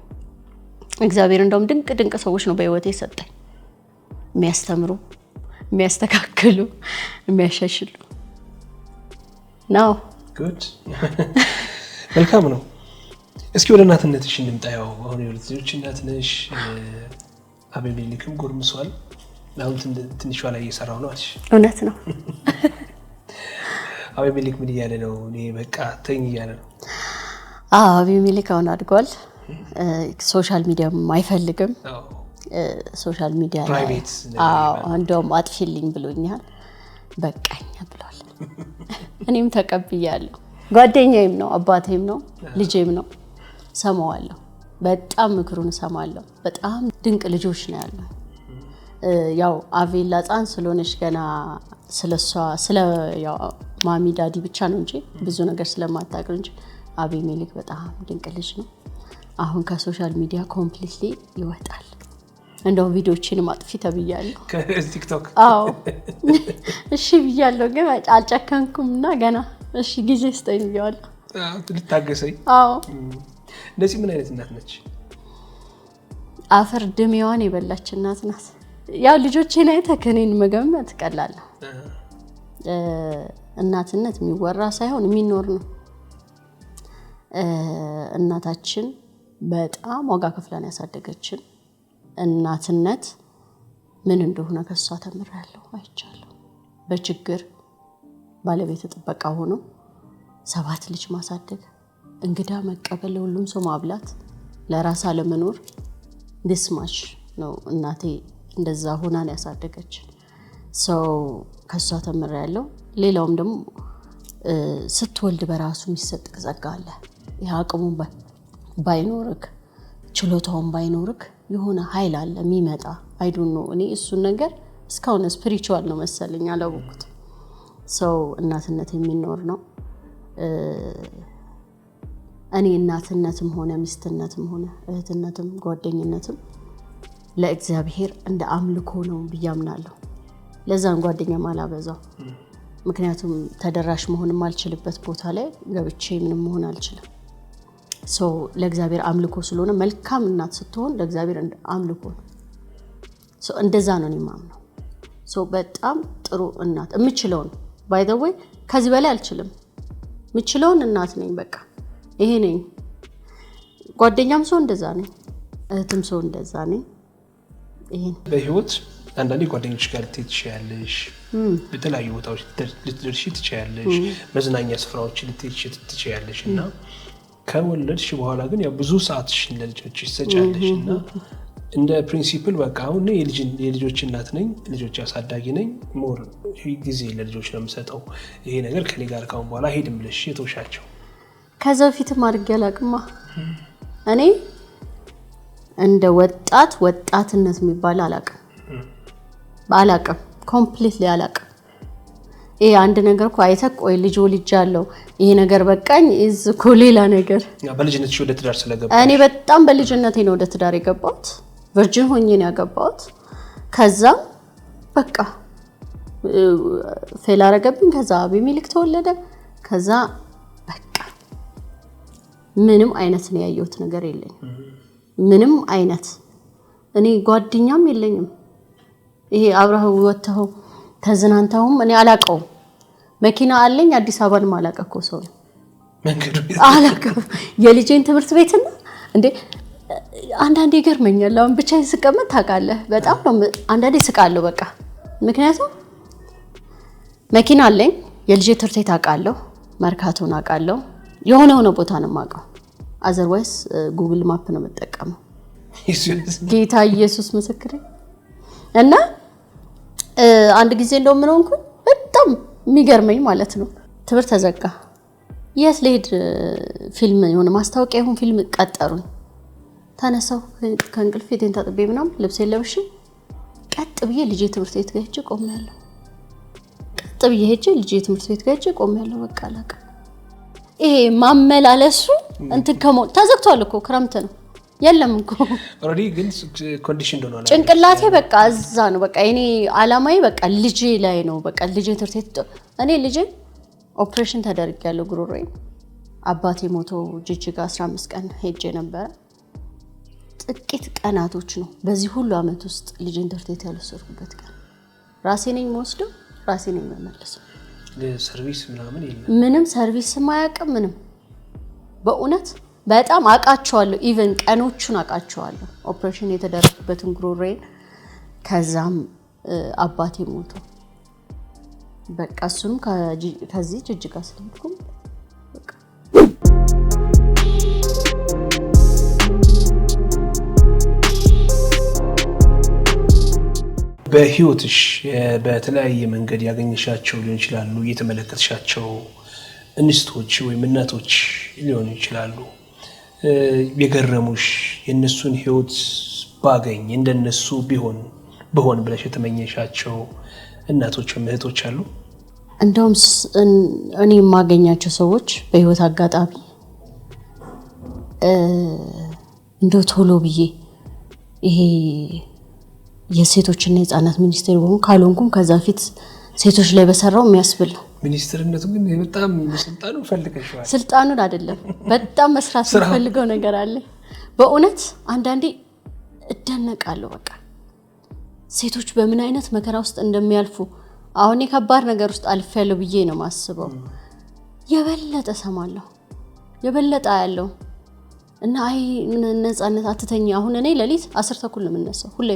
እግዚአብሔር እንደውም ድንቅ ሰዎች ነው በህይወቴ ሰጠኝ የሚያስተምሩ የሚያስተካክሉ የሚያሻሽሉ ነው ጉድ መልካም ነው እስኪ ወደ እናትነትሽ እንምጣው አሁን የሁለት ልጆች እናት ነሽ አቤሜሌክም ጎርምሷል አሁን ትንሽ ላይ እየሰራው ነው አልሽ እውነት ነው አቤሜሌክ ምን እያለ ነው እኔ በቃ ተኝ እያለ ነው አቤሜሌክ አሁን አድጓል ሶሻል ሚዲያ አይፈልግም ሶሻል ሚዲያ ፕራይቬት እንደውም አጥፊልኝ ብሎኛል በቃኝ ብሏል እኔም ተቀብያለሁ ጓደኛዬም ነው አባቴም ነው ልጄም ነው ሰማዋለሁ በጣም ምክሩን ሰማዋለሁ በጣም ድንቅ ልጆች ነው ያለው ያው አቬላ ጻን ስለሆነሽ ገና ስለሷ ስለ ያው ማሚ ዳዲ ብቻ ነው እንጂ ብዙ ነገር ስለማታውቅ እንጂ አቤሜሌክ በጣም ድንቅ ልጅ ነው አሁን ከሶሻል ሚዲያ ኮምፕሊትሊ ይወጣል እንደው ቪዲዮዎችን ማጥፊ ተብያለሁ ከቲክቶክ አዎ እሺ ብያለሁ ግን አልጨከንኩምና ገና እሺ ጊዜ ስጠኝ ይያለሁ ልታገሰኝ አዎ እንደዚህ ምን አይነት እናት ነች አፈር ድሜዋን የበላች እናት ናት ያው ልጆቼን አይተከኔን መገመት ቀላል እናትነት የሚወራ ሳይሆን የሚኖር ነው እናታችን በጣም ዋጋ ከፍላን ያሳደገችን እናትነት ምን እንደሆነ ከሷ ተምራለሁ አይቻለሁ በችግር ባለቤት ጥበቃ ሆኖ 7 ልጅ ማሳደግ እንግዳ መቀበል ሁሉም ሰው ማብላት ለራስ አለመኖር ዲስማች ነው እናቴ እንደዛ ሆናን ያሳደገች ሰው ከሷ ተምራለሁ ሌላውም ደግሞ ስትወልድ በራሱ የሚሰጥ ጸጋ አለ ያቅሙ ባይኖርክ ችሎታውን ባይኖርክ የሆነ ኃይል አለ የሚመጣ አይ ዶንት ኖ እኔ እሱን ነገር እስካሁን ስፒሪቹዋል ነው መሰለኝ አላወኩት ሰው እናትነት የሚኖር ነው እኔ እናትነትም ሆነ ሚስትነትም ሆነ እህትነትም ጓደኝነትም ለእግዚአብሔር እንደ አምልኮ ነው ብያምናለሁ ለዛን ጓደኛ ማላበዛው ምክንያቱም ተደራሽ መሆን ማልችልበት ቦታ ላይ ገብቼ ምንም መሆን አልችልም ሶ ለእግዚአብሔር አምልኮ ስለሆነ መልካም እናት ስትሆን ለእግዚአብሔር አምልኮ ነው ሶ እንደዛ ነው የማምነው ሶ በጣም ጥሩ እናት እምችለውን ባይ ዘ ዌይ ከዚህ በላይ አልችልም ምችለውን እናት ነኝ በቃ ይሄ ነኝ ጓደኛም ሰው እንደዛ ነኝ እህትም ሰው እንደዛ ነኝ ይሄ በህይወት አንዳንዴ ጓደኞች ጋር ትችያለሽ በተለያዩ ቦታዎች ልትደርሺ ትችያለሽ መዝናኛ ስፍራዎች ልትሄጂ ትችያለሽ እና ከወለድሽ በኋላ ግን ያው ብዙ ሰዓትሽን ለልጆች ትሰጫለሽና እንደ ፕሪንሲፕል በቃ አሁን የልጆች እናት ነኝ ልጆች አሳዳጊ ነኝ ሞር ጊዜ ለልጆች ነው የምሰጠው ይሄ ነገር ከኔ ጋር ካሁን በኋላ ሄድም ብለሽ የተውሻቸው ከዛ በፊትም አድርጌ አላቅማ እኔ እንደ ወጣትነት የሚባል አላቅም ኮምፕሊትሊ አላቅም ይሄ አንድ ነገር እኮ አይተቆይ ልጅ ወልጃለሁ ይሄ ነገር በቃኝ ኢዝ ኮሌላ ነገር በልጅነትሽ ወደ ትዳር ስለገባ እኔ በጣም በልጅነቴ ነው ወደ ትዳር የገባሁት ቨርጂን ሆኜ ነው ያገባሁት ከዛ በቃ ፌል አረገብኝ ከዛ አቤሜሌክ ተወለደ ከዛ በቃ ምንም አይነት ነው ያየሁት ነገር የለኝም ምንም አይነት እኔ ጓደኛም የለኝም ይሄ አብረው ወተው ተዝናንተውም እኔ አላቀው መኪና አለኝ አዲስ አበባን ማላቀው ሰው መንገዱ አላቀው የልጄን ትምህርት ቤትና እንዴ አንዳንዴ ይገርመኛል አሁን ብቻዬን ስቀመጥ ታውቃለህ በጣም ነው አንዳንዴ ስቃለሁ በቃ ምክንያቱም መኪና አለኝ የልጄ ትምህርት ቤት አውቃለሁ መርካቶን አውቃለሁ የሆነ ቦታ ነው የማውቀው አዘርዋይስ ጉግል ማፕ ነው የምጠቀመው ጌታ ኢየሱስ ምስክሬ እና አንድ ጊዜ እንደው ምን ሆንኩ በጣም የሚገርመኝ ማለት ነው ትምህርት ተዘጋ የት ልሄድ ፊልም የሆነ ማስታወቂያ ይሁን ፊልም ቀጠሩኝ ተነሳው ከእንቅልፌ ታጥቤ ምናምን ልብሴን ለብሼ ቀጥ ብዬ ልጄ ትምህርት ቤት ሄጄ ቆሜያለሁ ቀጥ ብዬ ሄጄ ልጄ ትምህርት ቤት ሄጄ ቆሜያለሁ በቃ አላቀ ይሄ ማመላለሱ እንትን ከመው ተዘግቷል እኮ ክረምት ነው የለም እኮ ኦሬዲ ግን ኮንዲሽን ዶናል ጭንቅላቴ በቃ እዛ ነው በቃ እኔ አላማዬ በቃ ልጄ ላይ ነው በቃ ልጄ ትምህርት ቤት እኔ ልጄ ኦፕሬሽን ተደርጋለሁ ጉሮሮዬ አባቴ ሞቶ ጅጅጋ 15 ቀን ሄጄ ነበር ጥቂት ቀናቶች ነው በዚህ ሁሉ አመት ውስጥ ልጄን ትምህርት ቤት ያልወሰድኩበት ቀን ራሴ ነኝ ወስደው ራሴ ነኝ መመለስ ሰርቪስ ምንም ሰርቪስ ማያቀም ምንም በእውነት በጣም አቃቸዋለሁ ኢቭን ቀኖቹን አቃቸዋለሁ ኦፕሬሽን የተደረገበትን ጉሮሮዬን ከዛም አባቴ ሞቶ በቃ እሱም ከዚህ ጅጅጋ ስለሄድኩ በቃ በህይወትሽ በተለያየ መንገድ ያገኘሻቸው ሊሆን ይችላሉ የተመለከትሻቸው እንስቶች ወይ እናቶች ሊሆኑ ይችላሉ የገረሙሽ የነሱን ህይወት ባገኝ እንደነሱ ቢሆን ብለሽ የተመኘሻቸው እናቶች ወይ እህቶች አሉ እንደውም እኔ የማገኛቸው ሰዎች በህይወት አጋጣሚ እንደው ቶሎ ብዬ ይሄ የሴቶችና የህፃናት ሚኒስቴር ሆኖ ካልሆንኩም ከዛ ፊት ሴቶች ላይ በሰራው የሚያስብል ነው ሚኒስትርነቱ ግን በጣም ስልጣኑ ፈልገሽዋል ስልጣኑን አይደለም በጣም መስራት ፈልገው ነገር አለ በእውነት አንዳንዴ እደነቃለሁ በቃ ሴቶች በምን አይነት መከራ ውስጥ እንደሚያልፉ አሁን የከባድ ነገር ውስጥ አልፈያለሁ ብዬ ነው ማስበው የበለጠ ሰማለሁ የበለጠ ያለው እና አይ ነፃነት አትተኝ አሁን እኔ ለሊት 10 ተኩል ነው የምነሳው ሁሌ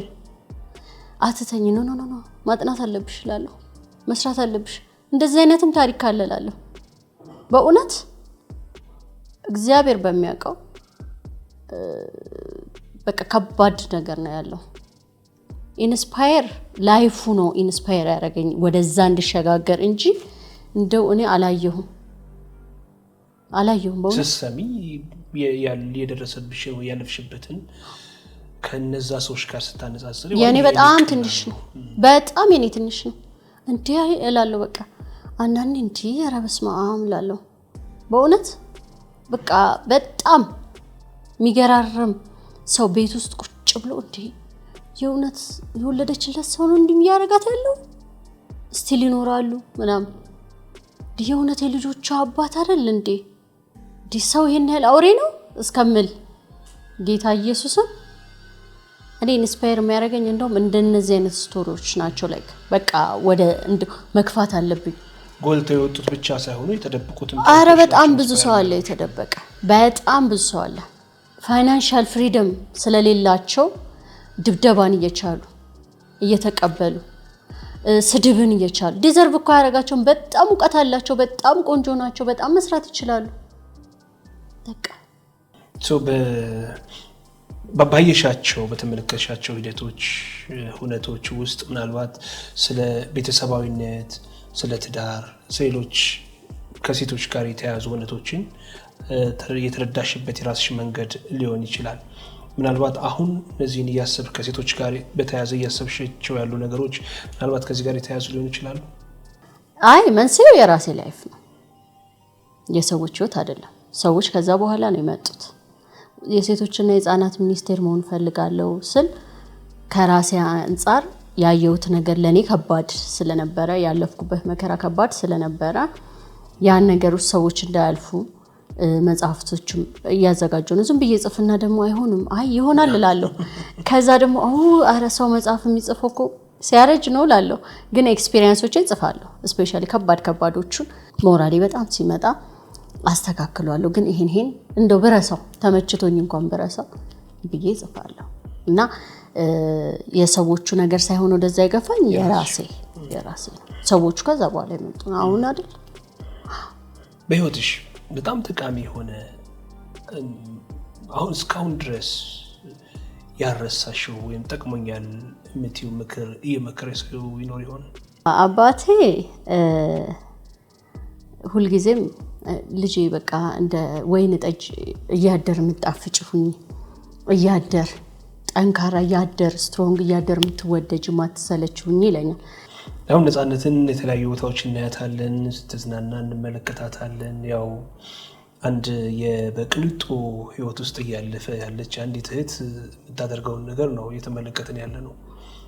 አትተኝ ኖ ማጥናት አለብሽ እላለሁ መስራት አለብሽ እንደዚህ አይነትም ታሪክ አለላለሁ በእውነት እግዚአብሔር በሚያውቀው በቃ ከባድ ነገር ነው ያለው ኢንስፓየር ላይፉ ነው ኢንስፓየር ያደረገኝ ወደዛ እንድሸጋገር እንጂ እንደው እኔ አላየሁም አላየሁም በእውነት ስትሰሚ የደረሰብሽ ያለፍሽበትን ከነዛ ሰዎች ጋር ስታነጻጽሪ የኔ በጣም ትንሽ ነው በጣም የኔ ትንሽ ነው እንዴ እላለሁ በቃ አንዳንዴ እንዴ ኧረ በስመ አብ እላለሁ በእውነት በቃ በጣም የሚገራርም ሰው ቤት ውስጥ ቁጭ ብሎ እንዴ የእውነት የወለደችለት ሰው ነው እንደሚያረጋት ያለው ስቲል ይኖራሉ ምናምን የእውነት የልጆቹ አባት አይደል እንዴ ዲሳው ይሄን ያህል አውሬ ነው እስከምል ጌታ ኢየሱስን እኔ ኢንስፓየር የሚያደርገኝ እንደውም እንደነዚህ አይነት ስቶሪዎች ናቸው ላይክ በቃ ወደ መክፋት አለብኝ ጎልተው የወጡት ብቻ ሳይሆኑ የተደበቁትም አረ በጣም ብዙ ሰው አለ የተደበቀ በጣም ብዙ ሰው አለ ፋይናንሻል ፍሪደም ስለሌላቸው ድብደባን እየቻሉ እየተቀበሉ ስድብን እየቻሉ ዲዘርቭ እኮ ያረጋቸው በጣም ዕውቀት አላቸው በጣም ቆንጆ ናቸው በጣም መስራት ይችላሉ በቃ ባባየሻቸው በተመለከተሻቸው ሂደቶች ሁነቶች ውስጥ ምናልባት ስለ ቤተሰባዊነት ስለ ትዳር ሴሎች ከሴቶች ጋር የተያዙ ሁነቶችን የተረዳሽበት የራስሽ መንገድ ሊሆን ይችላል ምናልባት አሁን እነዚህን ያሰብ ከሴቶች ጋር በተያያዘ ያሰብሽቸው ያሉ ነገሮች ምናልባት ከዚህ ጋር የተያያዙ ሊሆን ይችላል አይ መንስኤው የራሴ ላይፍ ነው የሰዎች ህይወት አይደለም ሰዎች ከዛ በኋላ ነው የመጡት የሴቶችና የህፃናት ሚኒስቴር መሆን ፈልጋለሁ ስል ከራሴ አንፃር ያየሁት ነገር ለኔ ከባድ ስለነበረ ያለፍኩበት መከራ ከባድ ስለነበረ ያን ነገር ውስጥ ሰዎች እንዳያልፉ መጽሐፍቶችም ያዘጋጁ ነው ዝም ብዬ ጽፍና ደግሞ አይሆንም አይ ይሆናል እላለሁ ከዛ ደግሞ አረ ሰው መጽሐፍ የሚጽፈው እኮ ሲያረጅ ነው እላለሁ ግን ኤክስፒሪየንሶችን ጽፋለሁ ስፔሻሊ ከባዶቹን ሞራሊ በጣም ሲመጣ አስተካክሏለሁ ግን ይሄን እንደው ብረሳው ተመችቶኝ እንኳን ብረሳው ብዬ ጽፋለሁ እና የሰዎቹ ነገር ሳይሆን ወደዛ ይገፋኝ የራሴ ሰዎቹ ከዛ በኋላ ይመጡ አሁን አይደል በህይወትሽ በጣም ጠቃሚ ሆነ አሁን እስካሁን ድረስ ያረሳሽው ወይም ጠቅሞኛል የምትይው ምክር እየመከረሽው ይኖር ይሆን አባቴ ሁልጊዜም ልጄ በቃ እንደ ወይን ጠጅ እያደር ምጣፍጭሁኝ እያደር ጠንካራ እያደር ስትሮንግ እያደር ምትወደጅ ማትሰለችሁኝ ይለኛል አሁን ነፃነትን የተለያዩ ቦታዎች እናያታለን ስትዝናና እንመለከታታለን ያው አንድ የበቅልጡ ህይወት ውስጥ ያለፈ ያለች አንዲት እህት የምታደርገውን ነገር ነው እየተመለከትን ያለ ነው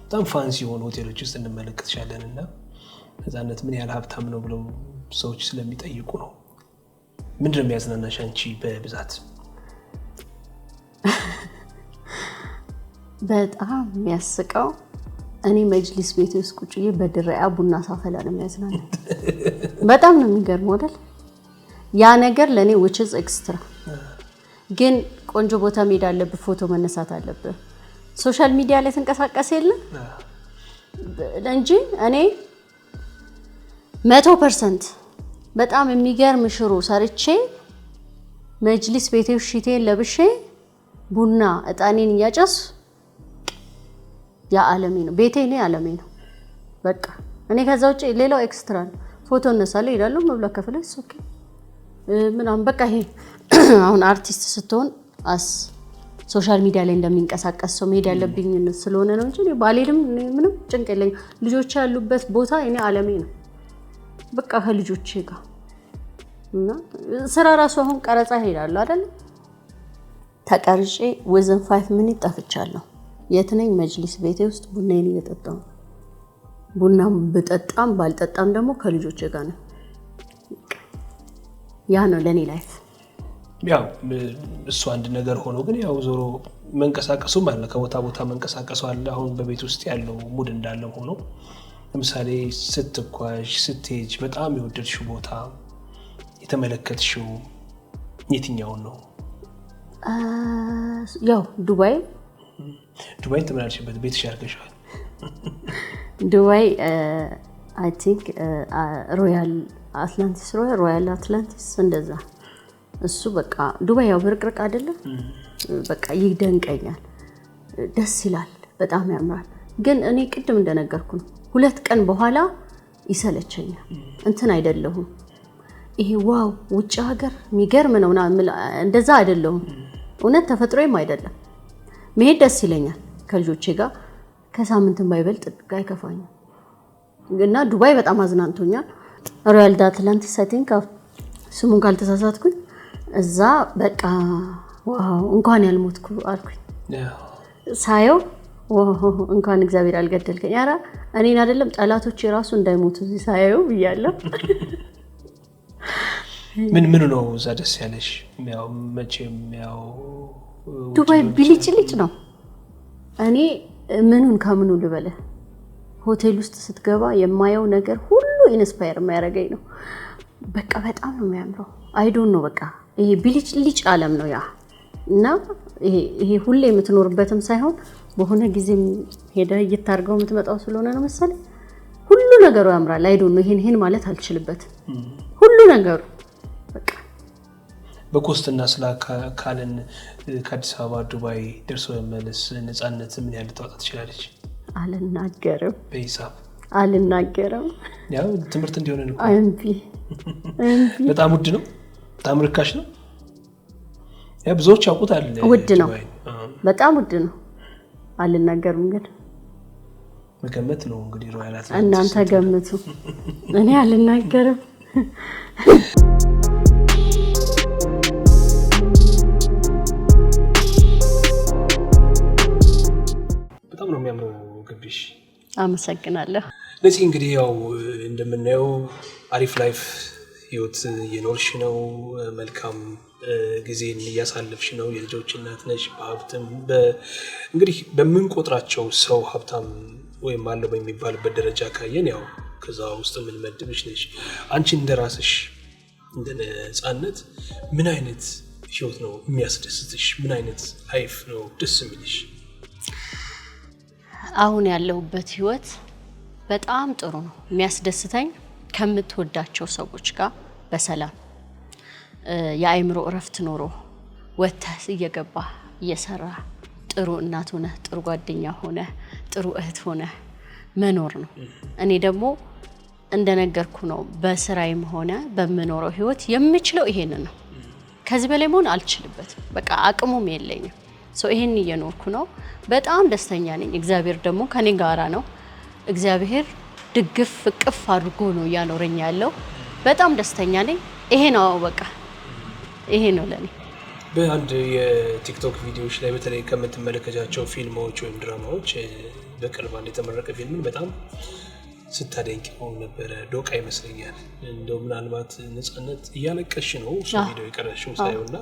በጣም ፋንሲ የሆኑ ሆቴሎች ውስጥ እንመለከትሻለንና ነፃነት ምን ያህል ሀብታም ነው ብለው ሰዎች ስለሚጠይቁ ነው ምንድነው የሚያዝናናሽ አንቺ በብዛት በጣም የሚያስቀው እኔ መጅሊስ ቤት ውስጥ ቁጭዬ በድራያ ቡና ሳፈላ ነው የሚያዝናናኝ በጣም ነው የሚገርመው አይደል ያ ነገር ለኔ which is extra ግን ቆንጆ ቦታ መሄድ አለብህ ፎቶ መነሳት አለብህ ሶሻል ሚዲያ ላይ ተንቀሳቀስ የለ እንጂ እኔ 100% በጣም የሚገርም ሽሮ ሰርቼ መጅሊስ ቤቴ ሽቴን ለብሼ ቡና እጣኔን ያጨስ ያ ዓለሜ ነው ቤቴ ነው ዓለሜ ነው በቃ እኔ ከዛ ውጪ ሌላው ኤክስትራ ፎቶ እነሳለሁ ይላልው መብላት ከፈለስ ኦኬ ምናምን በቃ ይሄ አሁን አርቲስት ስትሆን ሶሻል ሚዲያ ላይ እንደሚንቀሳቀስ ሰው መሄድ ያለብኝ ስለሆነ ነው እንጂ ባሌድም ምንም ጭንቅ የለኝ ልጆች ያሉበት ቦታ እኔ ዓለሜ ነው በቃ ከልጆቼ ጋር እና ስራ ራሱ አሁን ቀረጻ ሄዳለሁ አይደል ተቀርጬ within 5 minutes ጠፍቻለሁ የት ነኝ መጅሊስ ቤቴ ውስጥ ቡናዬን እየጠጣሁ ቡናም በጠጣም ባልጠጣም ደግሞ ከልጆቼ ጋር ነው ያ ነው ለኔ ላይፍ ያው እሱ አንድ ነገር ሆኖ ግን ያው ዞሮ መንቀሳቀሱ ማለት ከቦታ ቦታ መንቀሳቀሱ አለ አሁን በቤት ውስጥ ያለው ሙድ እንዳለ ሆኖ ለምሳሌ ስትጓዥ ስትሄጅ በጣም የወደድሽው ቦታ የተመለከትሽው የትኛው ነው ያው ዱባይ ተመላልሽበት ቤትሽ ያርገሻል ዱባይ I think ሮያል አትላንቲስ እንደዛ እሱ በቃ ዱባይ ያው ብርቅርቅ አይደለም በቃ ይደንቀኛል ደስ ይላል በጣም ያምራል ግን እኔ ቅድም እንደነገርኩ 2 ቀን በኋላ ይሰለቸኛል እንትን አይደለሁም ይሄ ዋው ውጭ ሀገር የሚገርም ነው እንደዛ አይደለም እውነት ተፈጥሮዬም አይደለም መሄድ ደስ ይለኛል ከልጆቼ ጋር ከሳምንት ባይበልጥ አይከፋኝም እና ዱባይ በጣም አዝናንቶኛል ሮያል አትላንቲስ አይ ቲንክ ስሙን ካልተሳሳትኩኝ እዛ በቃ ዋው እንኳን ያልሞትኩ አልኩኝ ሳየው እንኳን እግዚአብሔር አልገደልከኝ ኧረ እኔን አይደለም ጠላቶቼ ራሱ እንዳይሞቱ ሳየው ብያለሁ ምን ነው እዛ ደስ ያለሽ ያው መቼም ያው ዱባይ ብልጭልጭ ነው እኔ ምኑን ከምኑ ልበለ ሆቴል ውስጥ ስትገባ የማየው ነገር ሁሉ ኢንስፓየር የሚያደርገኝ ነው በቃ በጣም ነው የሚያምረው አይ ዶንት ኖ በቃ ይሄ ብልጭልጭ ዓለም ነው ያ እና ይሄ ሁሌ የምትኖርበትም ሳይሆን በሆነ ጊዜም ሄደ እየታርገው የምትመጣው ስለሆነ ነው መሰለኝ ሁሉ ነገሩ ያምራል አይ ዶንት ኖ ይሄን ማለት አልችልበትም ሁሉ ነገሩ በቃ በኮስትና ስላካለን ከአዲስ አበባ ዱባይ ደርሶ መመለስ ነፃነት ምን ያህል ተዋጣ ትችላለች አልናገርም በሂሳብ አልናገርም ያው ትምህርት እንዲሆነ ነው አምቢ በጣም ውድ ነው በጣም ርካሽ ነው ያ ብዙዎች ያውቁታል ውድ ነው በጣም ውድ ነው አልናገርም ግን መገመት ነው እንግዲህ ሮያል አትላንቲስ እናንተ ገምቱ እኔ አልናገርም በጣም ነው የሚያምረው ግቢሽ አመሰግናለሁ ለዚህ እንግዲህ ያው እንደምናየው አሪፍ ላይፍ ህይወት እየኖርሽ ነው መልካም ጊዜን እያሳለፍሽ ነው የልጆች እናት ነሽ በሀብትም እንግዲህ በምንቆጥራቸው ሰው ሀብታም ወይም አለው በሚባልበት ደረጃ ካየን ያው ከዛ ውስጥ ምን መድብሽ ነሽ አንቺ እንደራስሽ እንደ ነፃነት ምን አይነት ህይወት ነው የሚያስደስትሽ ምን አይነት ላይፍ ነው ደስ የሚልሽ አሁን ያለሁበት ህይወት በጣም ጥሩ ነው የሚያስደስተኝ ከምትወዳቸው ሰዎች ጋር በሰላም የአይምሮ እረፍት ኖሮ ወተህ እየገባ እየሰራ ጥሩ እናት ሆነ ጥሩ ጓደኛ ሆነ ጥሩ እህት ሆነ መኖር ነው እኔ ደግሞ እንደነገርኩ ነው በስራዬም ሆነ በመኖረው ህይወት የምችለው ይሄን ነው ከዚህ በላይ መሆን አልችልበትም በቃ አቅሙም የለኝም ይሄን እየኖርኩ ነው በጣም ደስተኛ ነኝ እግዚአብሔር ደግሞ ከኔ ጋራ ነው እግዚአብሔር ድግፍ ፍቅፍ አድርጎ ነው ያኖረኝ ያለው በጣም ደስተኛ ነኝ ይሄ ነው በቃ ይሄ ነው ለኔ በአንድ የቲክቶክ ቪዲዮዎች ላይ በተለይ ከምትመለከታቸው ፊልሞች ወይም ድራማዎች በቅርብ አንድ የተመረቀ ፊልምን በጣም ስታደንቂው ነበር ዶቃ ይመስለኛል እንደው ምናልባት ነፃነት እያለቀሽ ነው ቪዲዮ የቀረሽው ሳይውና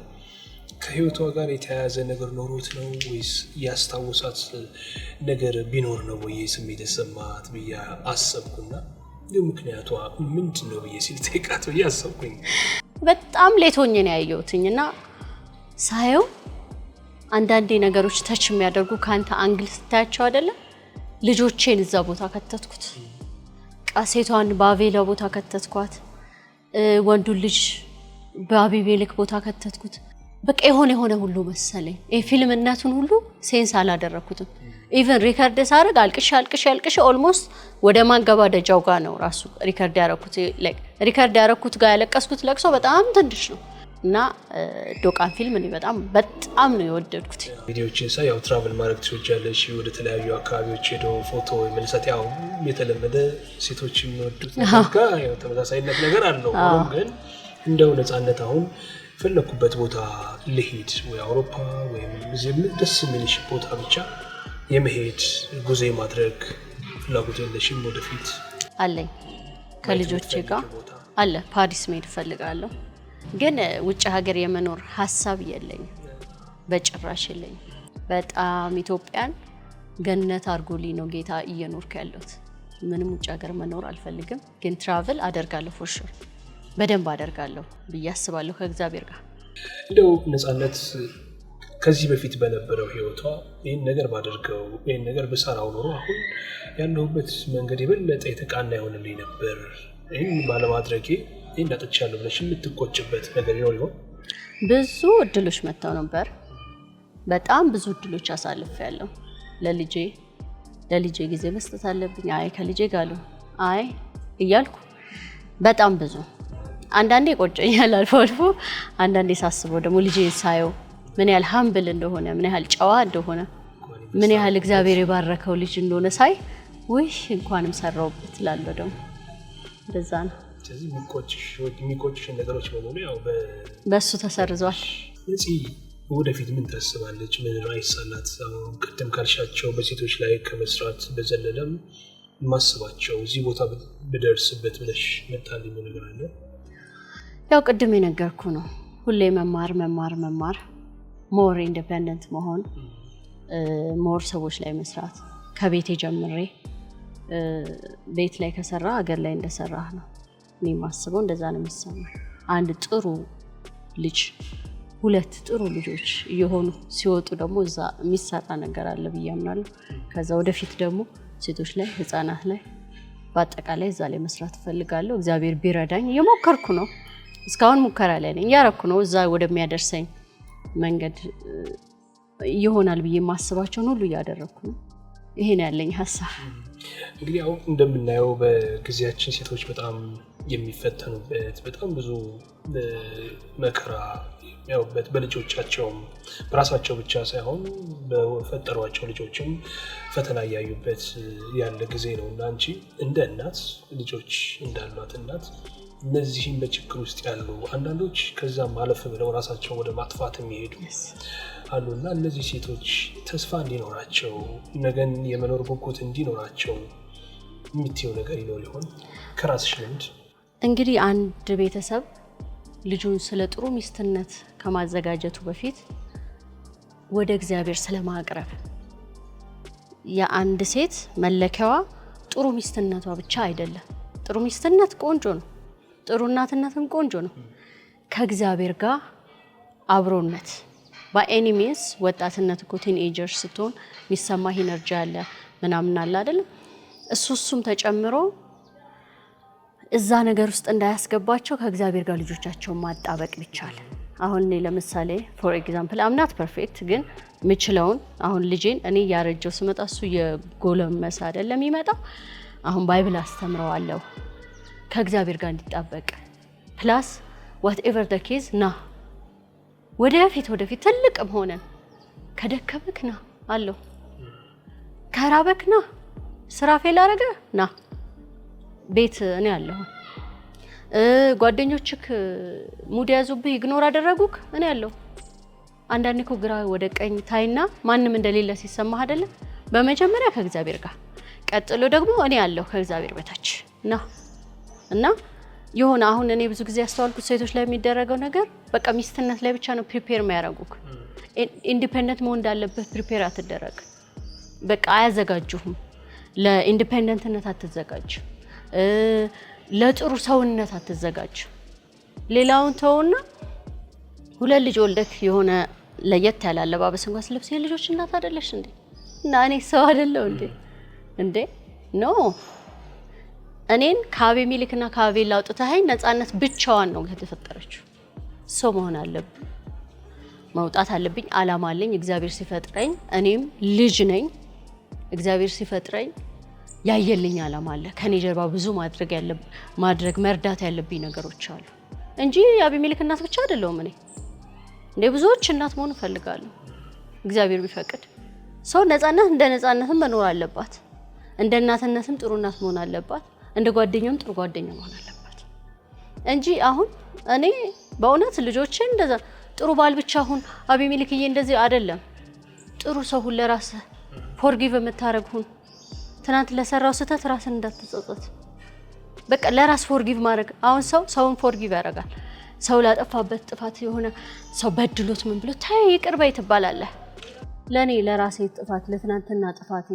ከህይወቷ ጋር የተያያዘ ነገር ኖሮት ነው ወይስ ያስታውሳት ነገር ቢኖር ነው ወይ ስሜት ተሰማት ብዬ አሰብኩና ምክንያቷ ምንድነው ብዬ ሲልጠይቃት ብዬ አሰብኩኝ በጣም ሌቶኝ ነው ያየሁትኝና ሳየው አንዳንዴ ነገሮች ተች የሚያደርጉ ካንተ አንግል ስታያቸው አይደለ ልጆቼን እዛ ቦታ ከተትኩት ቃሴቷን ባቬላ ቦታ ከተትኳት ወንዱ ልጅ ባቢቤልክ ቦታ ከተትኩት በቃ የሆነ ሁሉ መሰለኝ ፊልምነቱን ሁሉ ሴንስ አላደረኩትም ኢቭን ሪከርድ ሳረግ አልቅሽ ኦልሞስት ወደ ማገባደጃው ጋር ነው ራሱ ሪከርድ ያረኩት ጋር ያለቀስኩት ለቅሶ በጣም ትንሽ ነው እና ዶቃን ፊልም እኔ በጣም ነው የወደድኩት ቪዲዮችን ሳይ ያው ትራቨል ማድረግ ትወጃለሽ ወደ ተለያዩ አካባቢዎች ሄዶ ፎቶ መልሰት ያው የተለመደ ሴቶች የሚወዱት ነገር ያው ተመሳሳይነት ነገር አለው ግን እንደው ነፃነት አሁን ፈለኩበት ቦታ ልሂድ ወይ አውሮፓ ወይም እዚህም ደስ የሚልሽ ቦታ ብቻ የመሄድ ጉዞ ማድረግ ፍላጎት የለሽም ወደፊት አለኝ ከልጆቼ ጋር አለ ፓሪስ መሄድ ፈልጋለሁ ግን ውጭ ሀገር የመኖር ሐሳብ የለኝም በጭራሽ የለኝም በጣም ኢትዮጵያን ገነት አርጎልኝ ነው ጌታ እየኖርኩ ያለሁት ምንም ውጭ ሀገር መኖር አልፈልግም ግን ትራቨል አደርጋለሁ ፎር ሹር በደንብ አደርጋለሁ በያስባለሁ ከእግዚአብሔር ጋር እንደው ነፃነት ከዚህ በፊት በነበረው ህይወቷ ይሄን ነገር ባደርገው ይሄን ነገር በሰራው ኖሮ አሁን ያለሁበት መንገድ የበለጠ የተቃና ይሆንልኝ ነበር ይሄን ባለማድረጌ ይሄን አጥቻለሁ ብለሽ የምትቆጭበት ነገር ይኖር ብዙ እድሎች መጣው ነበር በጣም ብዙ እድሎች አሳልፌያለሁ ለልጄ ጊዜ መስጠት አለብኝ አይ ከልጄ ጋር አይ እያልኩ በጣም ብዙ አንዳንዴ ቆጨኛል አልፎ አንዳንዴ ሳስበው ደግሞ ልጄ ሳየው ምን ያህል ሃምብል እንደሆነ ምን ያህል ጨዋ እንደሆነ ምን ያህል እግዚአብሔር የባረከው ልጅ እንደሆነ ሳይ ወይ እንኳንም ሰራውበት ላለው ደግሞ እንደዛ ነው። ስለዚህ የሚቆጭሽ ነገሮች በሙሉ ያው በሱ ተሰርዟል። ስለዚህ ወደፊት ምን ታስባለች? ምን ራዕይ አላት? ቀደም ካልሻቸው በሴቶች ላይ ከመስራት በዘለለም ማስባቸው እዚህ ቦታ ብደርስበት ብለሽ መጣልኝ ነገር አለ? ያው ቅድም የነገርኩ ነው። ሁሌ መማር ሞር ኢንዲፔንደንት መሆን ሞር ሰዎች ላይ መስራት ከቤቴ ጀምሬ ቤት ላይ ከሰራ ሀገር ላይ እንደሰራህ ነው እኔ ማስበው። እንደዛ ነው የሚሰማው። አንድ ጥሩ ልጅ ሁለት ጥሩ ልጆች እየሆኑ ሲወጡ ደግሞ እዛ የሚሰራ ነገር አለ ብዬ አምናለሁ። ከዛ ወደፊት ደግሞ ሴቶች ላይ ህፃናት ላይ በአጠቃላይ እዛ ላይ መስራት ፈልጋለሁ። እግዚአብሔር ቢረዳኝ እየሞከርኩ ነው። እስካሁን ሙከራ ላይ ነኝ፣ እያረኩ ነው። እዛ ወደሚያደርሰኝ መንገድ ይሆናል ብዬ ማስባቸውን ሁሉ እያደረኩ ነው። ይሄ ነው ያለኝ ሐሳብ። እንግዲህ አሁን እንደምናየው በጊዜያችን ሴቶች በጣም የሚፈተኑበት በጣም ብዙ መከራ ያውበት በልጆቻቸውም በራሳቸው ብቻ ሳይሆን በፈጠሯቸው ልጆችም ፈተና ያዩበት ያለ ጊዜ ነውና አንቺ እንደ እናት ልጆች እንዳሏት እናት እነዚህን በችግር ውስጥ ያሉ አንዳንዶች ከዛም ማለፍ ብለው ራሳቸው ወደ ማጥፋት የሚሄዱ አሉና እነዚህ ሴቶች ተስፋ እንዲኖራቸው ነገን የመኖር ጉጉት እንዲኖራቸው የምትይው ነገር ይኖር ይሆን ከራስሽ ልምድ? እንግዲህ አንድ ቤተሰብ ልጁን ስለ ጥሩ ሚስትነት ከማዘጋጀቱ በፊት ወደ እግዚአብሔር ስለማቅረብ የአንድ ሴት መለኪያዋ ጥሩ ሚስትነቷ ብቻ አይደለም። ጥሩ ሚስትነት ቆንጆ ነው፣ ጥሩ እናትነትም ቆንጆ ነው። ከእግዚአብሔር ጋር አብሮነት በኤኒ ሚንስ ወጣትነት እኮ ቲንኤጀር ስትሆን የሚሰማህ ኢነርጂ አለ ምናምን አለ አይደል? እሱም ተጨምሮ እዛ ነገር ውስጥ እንዳያስገባቸው ከእግዚአብሔር ጋር ልጆቻቸውን ማጣበቅ ይቻላል። አሁን እኔ ለምሳሌ ፎር ኤግዛምፕል አምናት ፐርፌክት ግን ምችለውን አሁን ልጄን እኔ ያረጀው ስመጣ እሱ የጎለመሰ አይደለም ይመጣው። አሁን ባይብል አስተምረዋለሁ ከእግዚአብሔር ጋር እንዲጣበቅ ፕላስ whatever the case ና ወደፊት ትልቅም ሆነን ከደከመክ ና አለው ከራበክ ና ስራ ፌል አረገ ና ቤት እኔ ያለሁ ጓደኞችክ ሙድ ያዙብህ ኢግኖር አደረጉክ እኔ ያለሁ። አንዳንዴ እኮ ግራ ወደ ቀኝ ታይና ማንም እንደሌለ ሲሰማህ አይደለ? በመጀመሪያ ከእግዚአብሔር ጋር ቀጥሎ ደግሞ እኔ ያለሁ ከእግዚአብሔር በታች ና እና የሆነ አሁን እኔ ብዙ ጊዜ ያስተዋልኩት ሴቶች ላይ የሚደረገው ነገር በቃ ሚስትነት ላይ ብቻ ነው ፕሪፔር የሚያደርጉክ። ኢንዲፔንደንት መሆን እንዳለበት ፕሪፔር አትደረግ። በቃ አያዘጋጁህም። ለኢንዲፔንደንትነት አትዘጋጅ፣ ለጥሩ ሰውነት አትዘጋጅ። ሌላውን ተውና ሁለት ልጅ ወልደክ የሆነ ለየት ያለ አለባበስ እንኳን ስለብስ የልጆች እናት አይደለሽ እንዴ? እና እኔ ሰው አይደለው እንዴ? ኖ እኔን ከአቤሜሌክና ከአቤል አውጥተኸኝ ነፃነት ብቻዋን ነው የተፈጠረችው። ሰው መሆን አለብኝ፣ መውጣት አለብኝ። አላማ አለኝ። እግዚአብሔር ሲፈጥረኝ እኔም ልጅ ነኝ። እግዚአብሔር ሲፈጥረኝ ያየልኝ አላማ አለ። ከኔ ጀርባ ብዙ ማድረግ መርዳት ያለብኝ ነገሮች አሉ እንጂ የአቤሜሌክ እናት ብቻ አይደለሁም። እኔ እንደ ብዙዎች እናት መሆን እፈልጋለሁ እግዚአብሔር ቢፈቅድ። ሰው ነፃነት እንደ ነፃነትም መኖር አለባት፣ እንደ እናትነትም ጥሩ እናት መሆን አለባት፣ እንደ ጓደኛም ጥሩ ጓደኛ መሆን አለባት እንጂ አሁን እኔ በእውነት ልጆችን እንደዛ ጥሩ ባል ብቻ አሁን አቤሜሌክዬ እንደዚህ አይደለም። ጥሩ ሰው ሁሉ ለራስህ ፎርጊቭ የምታረግ ሁን። ትናንት ለሰራው ስህተት ራስን እንዳትጸጸት። በቃ ለራስ ፎርጊቭ ማድረግ። አሁን ሰውን ፎርጊቭ ያደርጋል። ሰው ላጠፋበት ጥፋት የሆነ ሰው በድሎት ምን ብሎ ታይ ይቅር በይ ትባላለህ። ለኔ ለራሴ ጥፋት ለትናንትና ጥፋቴ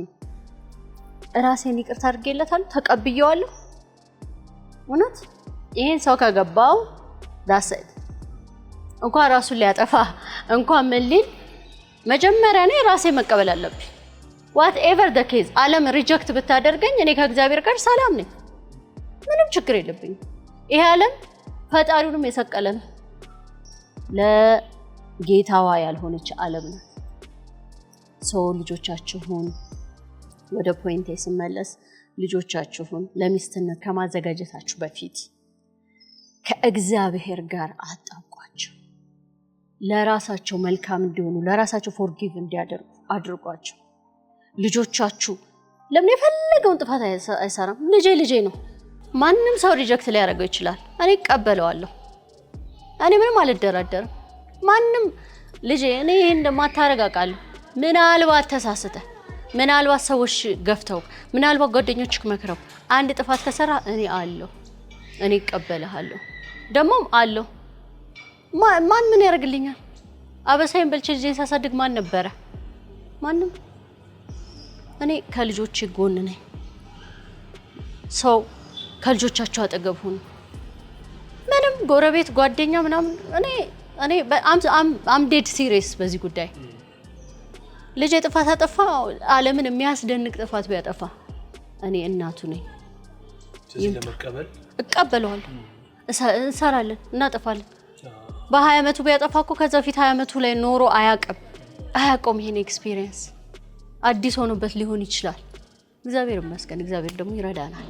ራሴን ይቅርታ አድርጌለታለሁ፣ ተቀብየዋለሁ። እውነት ይሄን ሰው ከገባው ዳሰት እንኳን ራሱን ሊያጠፋ እንኳን ምን ሊል መጀመሪያ እኔ ራሴ መቀበል አለብኝ። whatever the case ዓለም ሪጀክት ብታደርገኝ እኔ ከእግዚአብሔር ጋር ሰላም ነኝ፣ ምንም ችግር የለብኝም። ይሄ ዓለም ፈጣሪውንም የሰቀለ ነው፣ ለጌታዋ ያልሆነች ዓለም ነው። ሰው ልጆቻችሁን ወደ ፖይንቴ ስመለስ ልጆቻችሁን ለሚስትነት ከማዘጋጀታችሁ በፊት ከእግዚአብሔር ጋር አጣብቋቸው። ለራሳቸው መልካም እንዲሆኑ ለራሳቸው ፎርጊቭ እንዲያደርጉ አድርጓቸው። ልጆቻችሁ ለምን የፈለገውን ጥፋት አይሰራም? ልጄ ነው። ማንም ሰው ሪጀክት ሊያደርገው ይችላል። እኔ እቀበለዋለሁ። እኔ ምንም አልደራደርም። ማንም ልጄ እኔ ይሄን እንደማታረጋጋለሁ። ምናልባት ተሳስተ ምናልባት ሰዎች ገፍተው ምናልባት ጓደኞችክ መክረው አንድ ጥፋት ከሰራ እኔ አለሁ። እኔ እቀበልሃለሁ። ደሞም አለሁ። ማን ምን ያደርግልኛል? አበሳይን በልቼ ልጄን ሳሳድግ ማን ነበረ? ማንም። እኔ ከልጆቼ ጎን ነኝ። ሰው ከልጆቻቸው አጠገብ ሁኑ። ምንም ጎረቤት ጓደኛ ምናምን እኔ አም ዴድ ሲሪየስ በዚህ ጉዳይ። ልጄ ጥፋት አጠፋ፣ ዓለምን የሚያስደንቅ ጥፋት ቢያጠፋ እኔ እናቱ ነኝ። ስለዚህ ለመቀበል እቀበለዋለሁ። እንሰራለን፣ እናጠፋለን። በ20 ዓመቱ ቢያጠፋ እኮ ከዛ ፊት 20 ዓመቱ ላይ ኖሮ አያውቀውም። ይሄን ኤክስፒሪየንስ አዲስ ሆኖበት ሊሆን ይችላል። እግዚአብሔር ይመስገን። እግዚአብሔር ደግሞ ይረዳናል።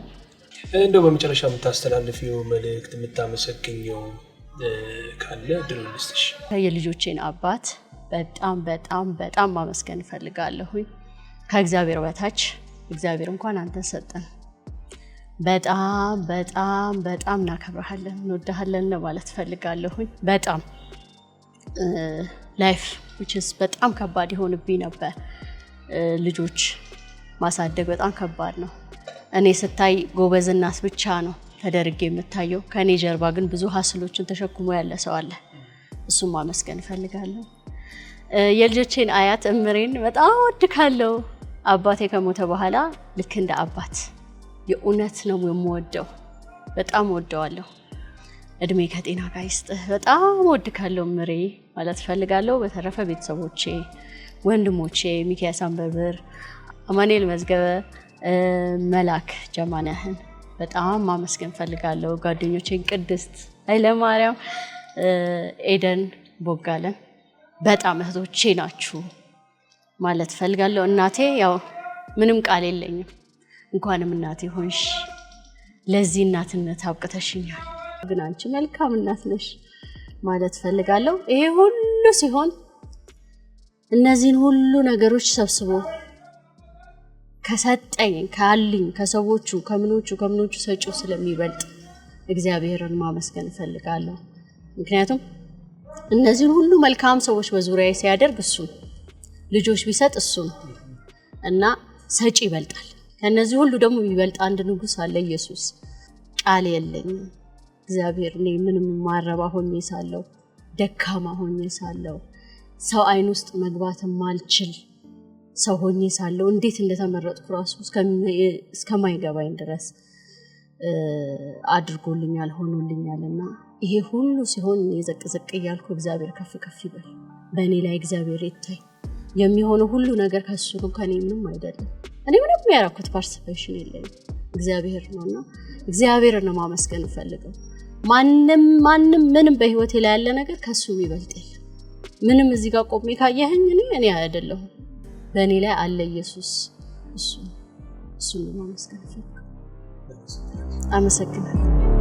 እንደው በመጨረሻ የምታስተላልፊው መልእክት የምታመሰግኘው ካለ ድል ልስጥሽ። የልጆቼን አባት በጣም ማመስገን እፈልጋለሁ። ከእግዚአብሔር በታች እግዚአብሔር እንኳን አንተን ሰጠን። በጣም እናከብረሃለን፣ እንወድሃለን ማለት እፈልጋለሁ። በጣም ላይፍ which is በጣም ከባድ ይሆንብኝ ነበር። ልጆች ማሳደግ በጣም ከባድ ነው። እኔ ስታይ ጎበዝ እናት ብቻ ነው ተደርጌ የምታየው። ከኔ ጀርባ ግን ብዙ ሀስሎችን ተሸክሞ ያለ ሰው አለ። እሱም ማመስገን እፈልጋለሁ። የልጆቼን አያት እምሬን በጣም ወድካለሁ። አባቴ ከሞተ በኋላ ልክ እንደ አባት የእውነት ነው የምወደው። በጣም ወደዋለሁ። እድሜ ከጤና ጋር ይስጥህ። በጣም ወድካለሁ እምሬ ማለት እፈልጋለሁ። በተረፈ ቤተሰቦቼ፣ ወንድሞቼ ሚኪያስ አንበርብር፣ አማኑኤል መዝገበ፣ መላክ ጀማነህን በጣም ማመስገን እፈልጋለሁ። ጓደኞቼን ቅድስት ኃይለማርያም፣ ኤደን ቦጋለን በጣም እህቶቼ ናችሁ ማለት እፈልጋለሁ። እናቴ ያው ምንም ቃል የለኝም። እንኳንም እናቴ ሆንሽ፣ ለዚህ እናትነት አብቅተሽኛል። ግን አንቺ መልካም እናት ነሽ ማለት እፈልጋለሁ። ይሄ ሁሉ ሲሆን እነዚህን ሁሉ ነገሮች ሰብስቦ ከሰጠኝ ካለኝ ከሰዎቹ ከምኖቹ ሰጪው ስለሚበልጥ እግዚአብሔርን ማመስገን እፈልጋለሁ። ምክንያቱም እነዚህን ሁሉ መልካም ሰዎች በዙሪያዬ ሲያደርግ እሱ ልጆች ቢሰጥ እሱ እና ሰጪ ይበልጣል። ከነዚህ ሁሉ ደግሞ የሚበልጥ አንድ ንጉስ አለ፣ ኢየሱስ። ቃል የለኝም እግዚአብሔር እኔ ምንም ማረባ ሆኜ ሳለሁ፣ ደካማ ሆኜ ሳለሁ፣ ሰው አይን ውስጥ መግባት ማልችል ሰው ሆኜ ሳለሁ እንዴት እንደተመረጥኩ ራሱ እስከማይገባኝ ድረስ አድርጎልኛል ሆኖልኛልና ይሄ ሁሉ ሲሆን የዘቅዘቅ እያልኩ እግዚአብሔር ከፍ ይበል፣ በእኔ ላይ እግዚአብሔር ይታይ። የሚሆነው ሁሉ ነገር ከሱ ነው፣ ከኔ ምንም አይደለም። እኔ ምንም ያደረኩት ፓርቲሲፔሽን የለኝም፣ እግዚአብሔር ነውና እግዚአብሔርን ነው ማመስገን ፈልገው። ማንም ምንም በህይወቴ ላይ ያለ ነገር ከሱ የሚበልጥ የለም። ምንም እዚህ ጋር ቆሜ ካየኸኝ እኔ አይደለሁም፣ በእኔ ላይ አለ ኢየሱስ። እሱ ነው ማመስገን ፈልገው። አመሰግናለሁ።